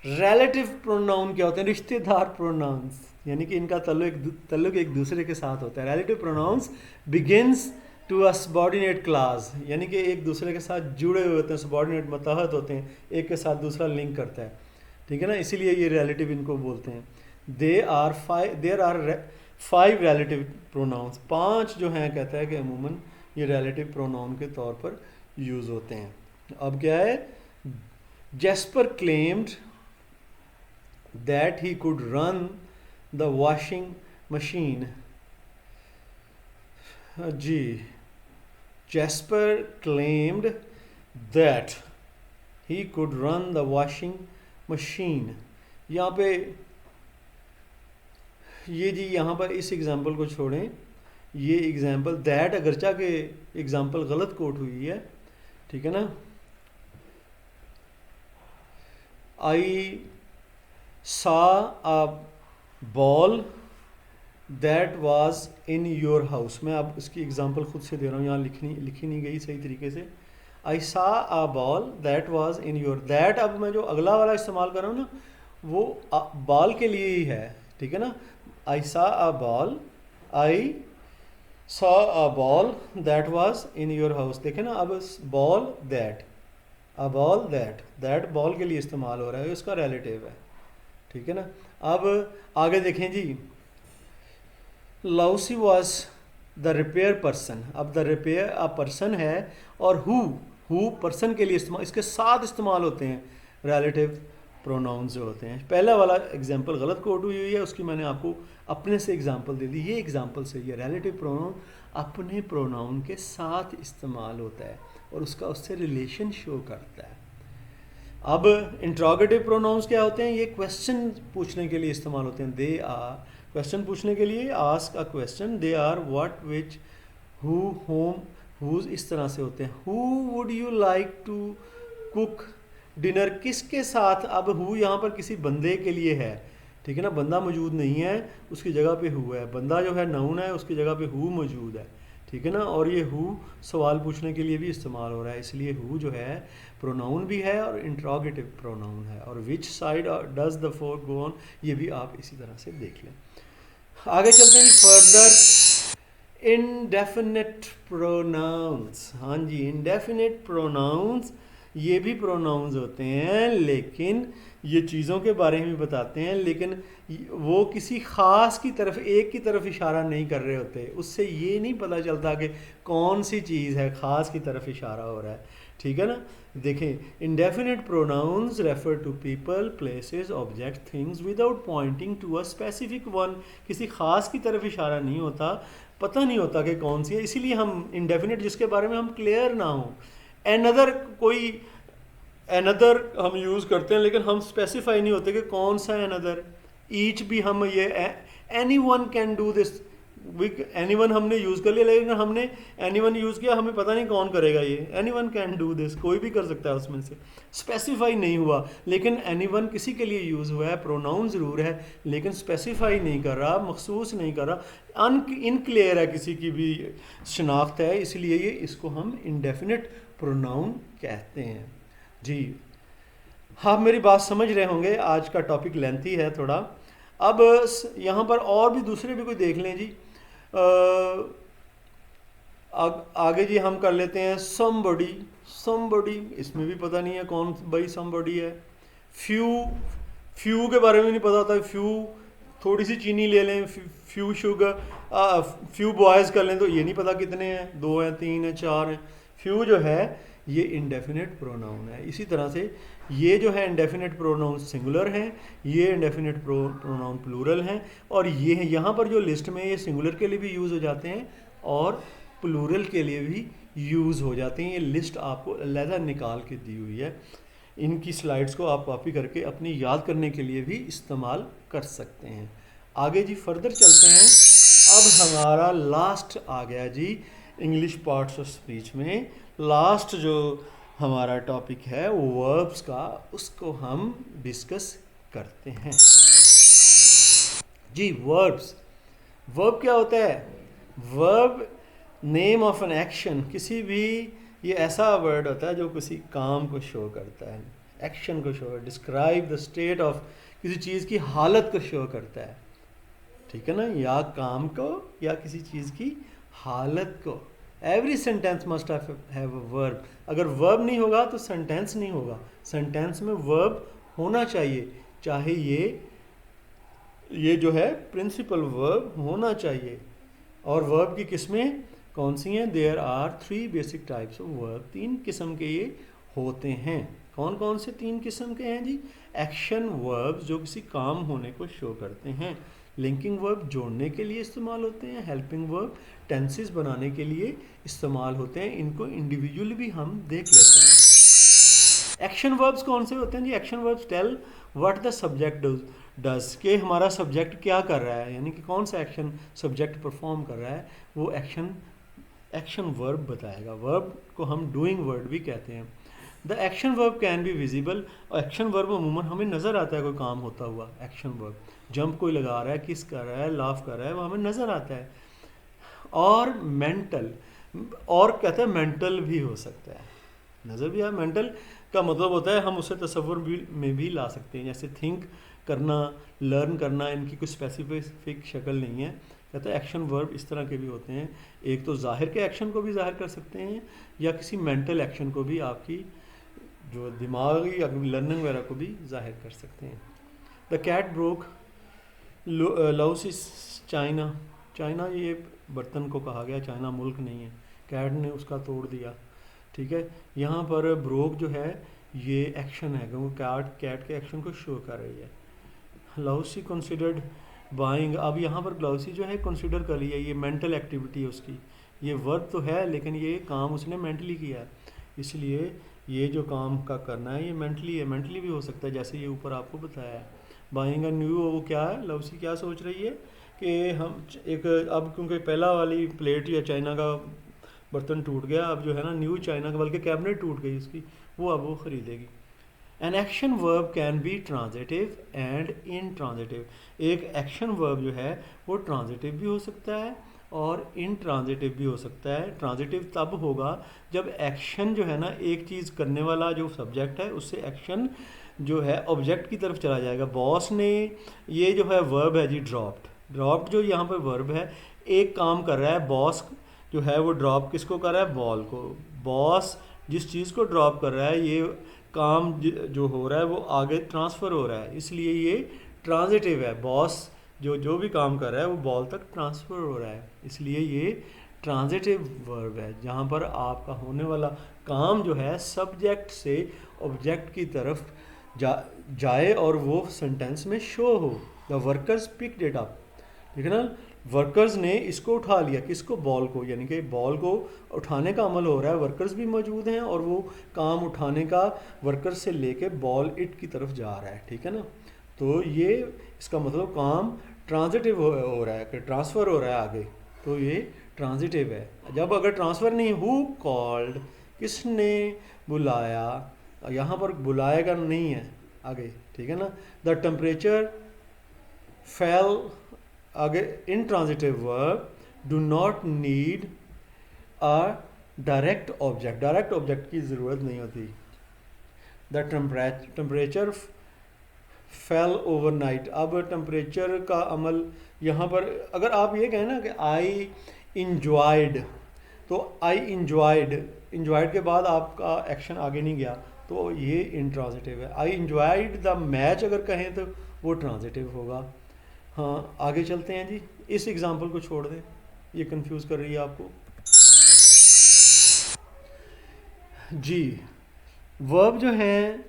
रिलेटिव प्रोनाउन क्या होते हैं? रिश्तेदार प्रोनाउंस, यानी कि इनका ताल्लुक एक दूसरे के साथ होता है। Relative pronouns begins to a subordinate class, यानी कि एक दूसरे के साथ जुड़े हुए होते हैं, सबॉर्डिनेट मतहत होते हैं, एक के साथ दूसरा लिंक करता है, ठीक है ना, इसीलिए ये रिलेटिव इनको बोलते हैं। देर आर 5 रिलेटिव प्रोनाउंस, 5 जो हैं कहता है कि अमूमन ये रिलेटिव प्रोनाउन के तौर पर यूज़ होते हैं। अब क्या है, Jasper claimed that he could run the washing machine, जी, Jasper claimed that he could run the washing machine। यहाँ पे ये जी, यहाँ पर इस एग्जाम्पल को छोड़ें, ये एग्जाम्पल दैट अगरचा के एग्जाम्पल गलत कोट हुई है, ठीक है ना। आई saw a ball that was in your house, मैं अब इसकी एग्जांपल खुद से दे रहा हूँ, यहाँ लिखी नहीं गई सही तरीके से। I saw a ball that was in your, that अब मैं जो अगला वाला इस्तेमाल कर रहा हूँ ना, वो बॉल के लिए ही है, ठीक है ना। I saw a ball, I saw a ball that was in your house, देखें ना, अब ball that, a ball that ball के लिए इस्तेमाल हो रहा है, उसका रिलेटिव है, ठीक है ना। अब आगे देखें जी, लाउसी वॉज द रिपेयर पर्सन, अब द रिपेयर अ पर्सन है, और हु पर्सन के लिए इस्तेमाल, इसके साथ इस्तेमाल होते हैं रिलेटिव प्रोनाउंस जो होते हैं। पहला वाला एग्जांपल गलत कोट हुई है, उसकी मैंने आपको अपने से एग्जांपल दे दी, ये एग्जांपल सही है। रिलेटिव प्रोनाउन अपने प्रोनाउन के साथ इस्तेमाल होता है और उसका उससे रिलेशन शो करता है। अब इंट्रोगेटिव प्रोनाउंस क्या होते हैं? ये क्वेश्चन पूछने के लिए इस्तेमाल होते हैं। दे आर, क्वेश्चन पूछने के लिए, ask a question, they are, what, which, who, whom, whose, इस तरह से होते हैं। Who would you like to cook dinner, किसके साथ, अब हु यहाँ पर किसी बंदे के लिए है, ठीक है ना, बंदा मौजूद नहीं है, उसकी जगह पे हु है, बंदा जो है नाउन है, उसकी जगह पे हु मौजूद है, ठीक है ना। और ये हु सवाल पूछने के लिए भी इस्तेमाल हो रहा है, इसलिए हु जो है प्रोनाउन भी है और इंट्रोगेटिव प्रोनाउन है। और which side does the four go on, ये भी आप इसी तरह से देख लें। आगे चलते हैं फर्दर, इनडेफिनेट प्रोनाउंस। हाँ जी, इनडेफिनेट प्रोनाउंस ये भी प्रोनाउंस होते हैं, लेकिन ये चीज़ों के बारे में बताते हैं, लेकिन वो किसी ख़ास की तरफ, एक की तरफ इशारा नहीं कर रहे होते। उससे ये नहीं पता चलता कि कौन सी चीज़ है ख़ास की तरफ इशारा हो रहा है। ठीक है ना। देखें, indefinite pronouns refer to people, places, object, things without pointing to a specific one. किसी ख़ास की तरफ इशारा नहीं होता, पता नहीं होता कि कौन सी है, इसीलिए हम इंडेफिनिट जिसके बारे में हम क्लियर ना हो, एनदर कोई अनदर हम यूज़ करते हैं, लेकिन हम स्पेसिफाई नहीं होते कि कौन सा है अनदर। ईच भी हम ये any one can do this, any one हमने यूज़ कर लिया, लेकिन हमने एनी वन यूज़ किया, हमें पता नहीं कौन करेगा ये। Any one can do this, कोई भी कर सकता है उसमें से, स्पेसिफाई नहीं हुआ। लेकिन एनी वन किसी के लिए यूज़ हुआ है, प्रोनाउन ज़रूर है, लेकिन स्पेसिफाई नहीं कर रहा, मखसूस नहीं कर रहा, इनक्लियर है, किसी की भी शनाख्त है, इसलिए ये इसको हम इंडेफिनिट प्रोनाउन कहते हैं जी। हाँ, मेरी बात समझ रहे होंगे, आज का टॉपिक लेंथी है थोड़ा। अब यहाँ पर और भी दूसरे भी कोई देख लें जी। आगे जी हम कर लेते हैं somebody। somebody इसमें भी पता नहीं है कौन भाई somebody है। few के बारे में नहीं पता होता। few, थोड़ी सी चीनी ले लें, few sugar, few boys कर लें तो ये नहीं पता कितने हैं, 2 हैं, 3 हैं, 4 हैं। few जो है ये इंडेफिनिट प्रोनाउन है। इसी तरह से ये जो है इंडेफिनिट प्रोनाउन सिंगुलर हैं, ये इंडेफिनिट प्रोनाउन प्लूरल हैं, और ये यहाँ पर जो लिस्ट में ये सिंगुलर के लिए भी यूज़ हो जाते हैं और प्लूरल के लिए भी यूज़ हो जाते हैं। ये लिस्ट आपको अलहदा निकाल के दी हुई है। इनकी स्लाइड्स को आप कॉपी करके अपनी याद करने के लिए भी इस्तेमाल कर सकते हैं। आगे जी फर्दर चलते हैं। अब हमारा लास्ट आ गया जी इंग्लिश पार्ट्स ऑफ स्पीच में। लास्ट जो हमारा टॉपिक है वर्ब्स का, उसको हम डिस्कस करते हैं जी। वर्ब्स, वर्ब क्या होता है? Verb name of an action, किसी भी, ये ऐसा वर्ड होता है जो किसी काम को शो करता है, एक्शन को show, describe the state of, किसी चीज़ की हालत को शो करता है। ठीक है ना, या काम को या किसी चीज़ की हालत को। Every sentence must have a verb. अगर वर्ब नहीं होगा तो सेंटेंस नहीं होगा। सेंटेंस में वर्ब होना चाहिए, चाहे ये जो है प्रिंसिपल वर्ब होना चाहिए। और वर्ब की किस्में कौन सी हैं? There are 3 basic types of verb. 3 किस्म के ये होते हैं। कौन कौन से 3 किस्म के हैं जी? एक्शन वर्ब जो किसी काम होने को शो करते हैं, लिंकिंग वर्ब जोड़ने के लिए इस्तेमाल होते हैं, हेल्पिंग वर्ब टेंसेस बनाने के लिए इस्तेमाल होते हैं। इनको इंडिविजुअली भी हम देख लेते हैं। एक्शन वर्ब्स कौन से होते हैं जी? Action verbs tell what the subject does, के हमारा सब्जेक्ट क्या कर रहा है, यानी कि कौन सा एक्शन सब्जेक्ट परफॉर्म कर रहा है, वो एक्शन वर्ब बताएगा। वर्ब को हम डूइंग वर्ड भी कहते हैं। The action verb can be visible, और एक्शन वर्ब अमूमन हमें नज़र आता है कोई काम होता हुआ। एक्शन वर्ब, जंप कोई लगा रहा है, किस कर रहा है, लाफ कर रहा है, वो हमें नज़र आता है। और मेंटल, और कहते हैं मेंटल भी हो सकता है, नज़र भी आया। मेंटल का मतलब होता है हम उसे तसव्वुर में भी ला सकते हैं, जैसे थिंक करना, लर्न करना, इनकी कोई स्पेसिफिक शक्ल नहीं है। कहते हैं एक्शन वर्ब इस तरह के भी होते हैं, एक तो ज़ाहिर के एक्शन को भी ज़ाहिर कर सकते हैं, या किसी मेंटल एक्शन को भी, आपकी जो दिमागी या लर्निंग वगैरह को भी जाहिर कर सकते हैं। द कैट ब्रोक लाओस इज चाइना। चाइना ये बर्तन को कहा गया, चाइना मुल्क नहीं है। कैट ने उसका तोड़ दिया। ठीक है, यहाँ पर ब्रोक जो है ये एक्शन है, क्योंकि कैट के एक्शन को शो कर रही है। लाओसी कंसिडर्ड बाइंग, अब यहाँ पर लाओसी जो है कंसिडर कर लिया, ये मेंटल एक्टिविटी है उसकी। ये वर्ब तो है लेकिन ये काम उसने मेंटली किया है, इसलिए ये जो काम का करना है ये मेंटली है। मेंटली भी हो सकता है, जैसे ये ऊपर आपको बताया है। बाइंग अ न्यू, वो क्या है, लाओसी क्या सोच रही है कि हम एक, अब क्योंकि पहला वाली प्लेट या चाइना का बर्तन टूट गया, अब जो है ना न्यू चाइना का, बल्कि कैबिनेट टूट गई उसकी, वो अब वो ख़रीदेगी। An action verb can be transitive and intransitive. एक एक्शन वर्ब जो है वो ट्रांजिटिव भी हो सकता है और इनट्रांजिटिव भी हो सकता है। ट्रांजिटिव तब होगा जब एक्शन जो है ना, एक चीज़ करने वाला जो सब्जेक्ट है उससे एक्शन जो है ऑब्जेक्ट की तरफ चला जाएगा। बॉस ने, ये जो है वर्ब है जी ड्रॉप्ड जो यहाँ पर वर्ब है, एक काम कर रहा है बॉस जो है, वो ड्रॉप किसको कर रहा है? बॉल को। बॉस जिस चीज़ को ड्रॉप कर रहा है, ये काम जो हो रहा है वो आगे ट्रांसफ़र हो रहा है, इसलिए ये ट्रांजिटिव है। बॉस जो जो भी काम कर रहा है वो बॉल तक ट्रांसफ़र हो रहा है, इसलिए ये ट्रांजिटिव वर्ब है, जहाँ पर आपका होने वाला काम जो है सब्जेक्ट से ऑब्जेक्ट की तरफ जाए और वो सेंटेंस में शो हो। The workers picked it up, ठीक है ना, वर्कर्स ने इसको उठा लिया, किसको, बॉल को, यानी कि बॉल को उठाने का अमल हो रहा है, वर्कर्स भी मौजूद हैं और वो काम उठाने का वर्कर्स से लेके बॉल इट की तरफ जा रहा है, ठीक है ना। तो ये इसका मतलब काम ट्रांजिटिव हो रहा है कि ट्रांसफ़र हो रहा है आगे, तो ये ट्रांजिटिव है। जब अगर ट्रांसफ़र नहीं, हु कॉल्ड, किसने बुलाया, यहाँ पर बुलाएगा नहीं है आगे, ठीक है ना। द टेम्परेचर फेल, आगे intransitive verb do not need a direct object, direct object की ज़रूरत नहीं होती। द टेम्परेचर फेल ओवरनाइट, अब टेम्परेचर का अमल यहाँ पर अगर आप ये कहें ना कि आई इंजॉयड, तो आई इंजॉयड के बाद आपका एक्शन आगे नहीं गया, तो ये इंट्रांजिटिव है। आई इंजॉयड द मैच अगर कहें तो वो ट्रांजिटिव होगा। हाँ, आगे चलते हैं जी, इस एग्जांपल को छोड़ दें, ये कंफ्यूज कर रही है आपको जी। वर्ब जो हैं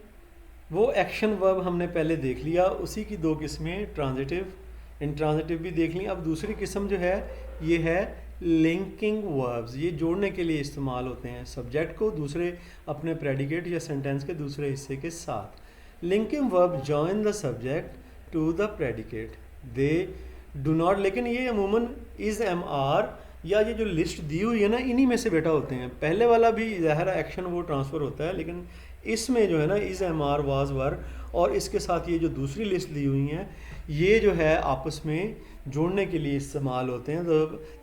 वो एक्शन वर्ब हमने पहले देख लिया, उसी की दो किस्में, ट्रांजिटिव, इंट्रांजिटिव भी देख ली। अब दूसरी किस्म जो है ये है लिंकिंग वर्ब्स, ये जोड़ने के लिए इस्तेमाल होते हैं सब्जेक्ट को दूसरे अपने प्रेडिकेट या सेंटेंस के दूसरे हिस्से के साथ। Linking verb join the subject to the predicate, they do not, लेकिन ये अमूमन इज़ एम आर या ये जो लिस्ट दी हुई है ना, इन्हीं में से बेटा होते हैं। पहले वाला भी ज़ाहिर एक्शन वो ट्रांसफ़र होता है, लेकिन इसमें जो है ना is am are was were और इसके साथ ये जो दूसरी लिस्ट दी हुई हैं ये जो है आपस में जोड़ने के लिए इस्तेमाल होते हैं।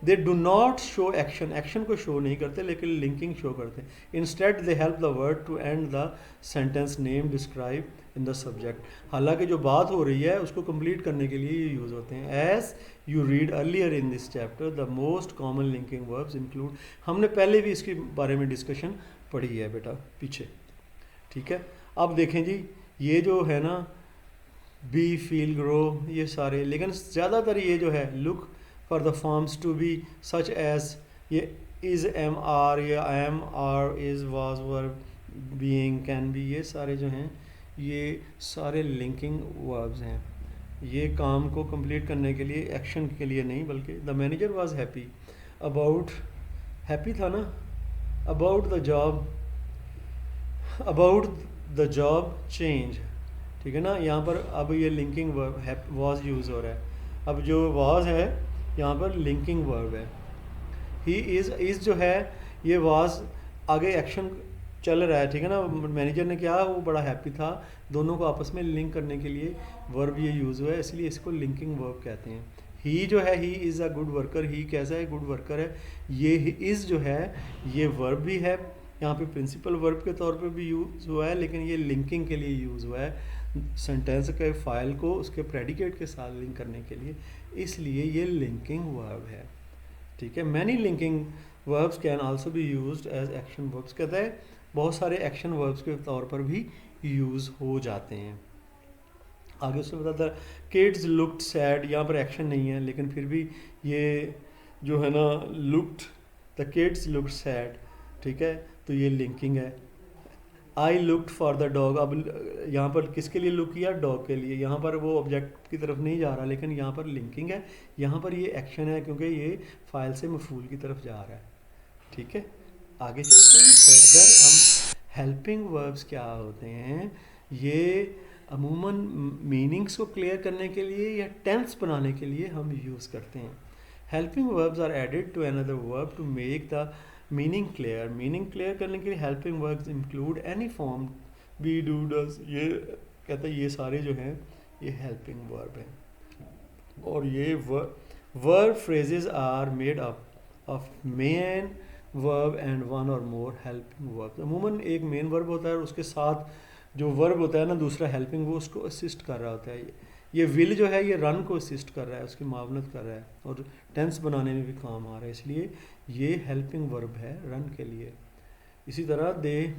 They do not show action, action को शो नहीं करते लेकिन लिंकिंग शो करते हैं। Instead they help the word to end the sentence name describe in the subject, हालांकि जो बात हो रही है उसको कंप्लीट करने के लिए ये यूज़ होते हैं। As you read earlier in this chapter the most common linking verbs include, हमने पहले भी इसके बारे में डिस्कशन पढ़ी है बेटा पीछे, ठीक है। अब देखें जी, ये जो है ना बी, फील, ग्रो, ये सारे, लेकिन ज़्यादातर ये जो है look for the forms to be such as, ये इज़ एम आर, ये am are, is, was, verb, being, can be, ये सारे जो हैं ये सारे लिंकिंग वर्ब्स हैं। ये काम को कंप्लीट करने के लिए, एक्शन के लिए नहीं, बल्कि the manager was happy about, happy था ना, about the job, about the job change, ठीक है ना। यहाँ पर अब ये लिंकिंग वर्ब वाज यूज़ हो रहा है। अब जो वाज है यहाँ पर लिंकिंग वर्ब है। ही इज़ जो है ये वाज आगे एक्शन चल रहा है, ठीक है ना। मैनेजर ने क्या, वो बड़ा हैप्पी था, दोनों को आपस में लिंक करने के लिए वर्ब ये यूज़ हुआ है, इसलिए इसको लिंकिंग वर्ब कहते हैं। ही जो है, he is a good worker, he कैसा है, गुड वर्कर है। ये इज़ जो है ये वर्ब भी है, यहाँ पे प्रिंसिपल वर्ब के तौर पे भी यूज़ हुआ है, लेकिन ये लिंकिंग के लिए यूज़ हुआ है सेंटेंस के फाइल को उसके प्रेडिकेट के साथ लिंक करने के लिए, इसलिए ये लिंकिंग वर्ब है, ठीक है। Many linking verbs can also be used as action verbs, कहता है बहुत सारे एक्शन वर्ब्स के तौर पर भी यूज़ हो जाते हैं। आगे उसने बताता है किड्स लुक्ड सैड, यहाँ पर एक्शन नहीं है लेकिन फिर भी ये जो है ना looked, the kids looked sad, ठीक है, तो ये लिंकिंग है। I looked for the dog, अब यहाँ पर किसके लिए लुक किया, डॉग के लिए, यहाँ पर वो ऑब्जेक्ट की तरफ नहीं जा रहा लेकिन यहाँ पर लिंकिंग है, यहाँ पर ये एक्शन है क्योंकि ये फाइल से मफूल की तरफ जा रहा है, ठीक है। आगे चलते हैं फर्दर, हम हेल्पिंग वर्ब्स क्या होते हैं, ये अमूमन मीनिंग्स को क्लियर करने के लिए या टेंस बनाने के लिए हम यूज़ करते हैं। Helping verbs are added to another verb to make the meaning clear, meaning clear करने के लिए helping verbs include any form, be, do, does, ये कहते हैं ये सारे जो हैं ये हेल्पिंग वर्ब हैं। और ये verb phrases are made up of main verb and one or more helping verb. अमूमन एक मेन वर्ब होता है और उसके साथ जो वर्ब होता है ना दूसरा हेल्पिंग, वो उसको असिस्ट कर रहा होता है। ये विल जो है ये रन को असिस्ट कर रहा है, उसकी मावनत कर रहा है और टेंस बनाने में भी काम आ रहा है, इसलिए ये हेल्पिंग वर्ब है रन के लिए। इसी तरह they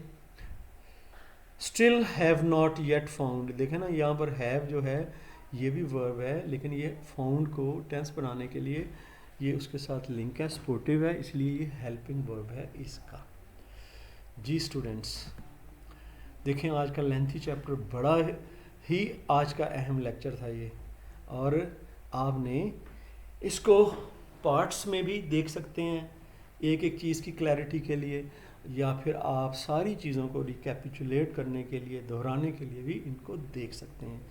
still have not yet found, देखें ना यहाँ पर हैव जो है ये भी वर्ब है, लेकिन ये फाउंड को टेंस बनाने के लिए ये उसके साथ लिंक है, सपोर्टिव है, इसलिए ये हेल्पिंग वर्ब है इसका। जी स्टूडेंट्स, देखें आज का लेंथी चैप्टर बड़ा ही आज का अहम लेक्चर था ये, और आपने इसको पार्ट्स में भी देख सकते हैं एक एक चीज़ की क्लैरिटी के लिए, या फिर आप सारी चीज़ों को रिकैपिचुलेट करने के लिए, दोहराने के लिए भी इनको देख सकते हैं।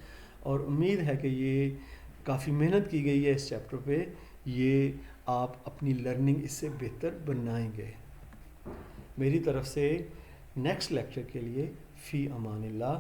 और उम्मीद है कि ये काफ़ी मेहनत की गई है इस चैप्टर पे, ये आप अपनी लर्निंग इससे बेहतर बनाएंगे। मेरी तरफ से नेक्स्ट लेक्चर के लिए फ़ी अमानिल्लाह।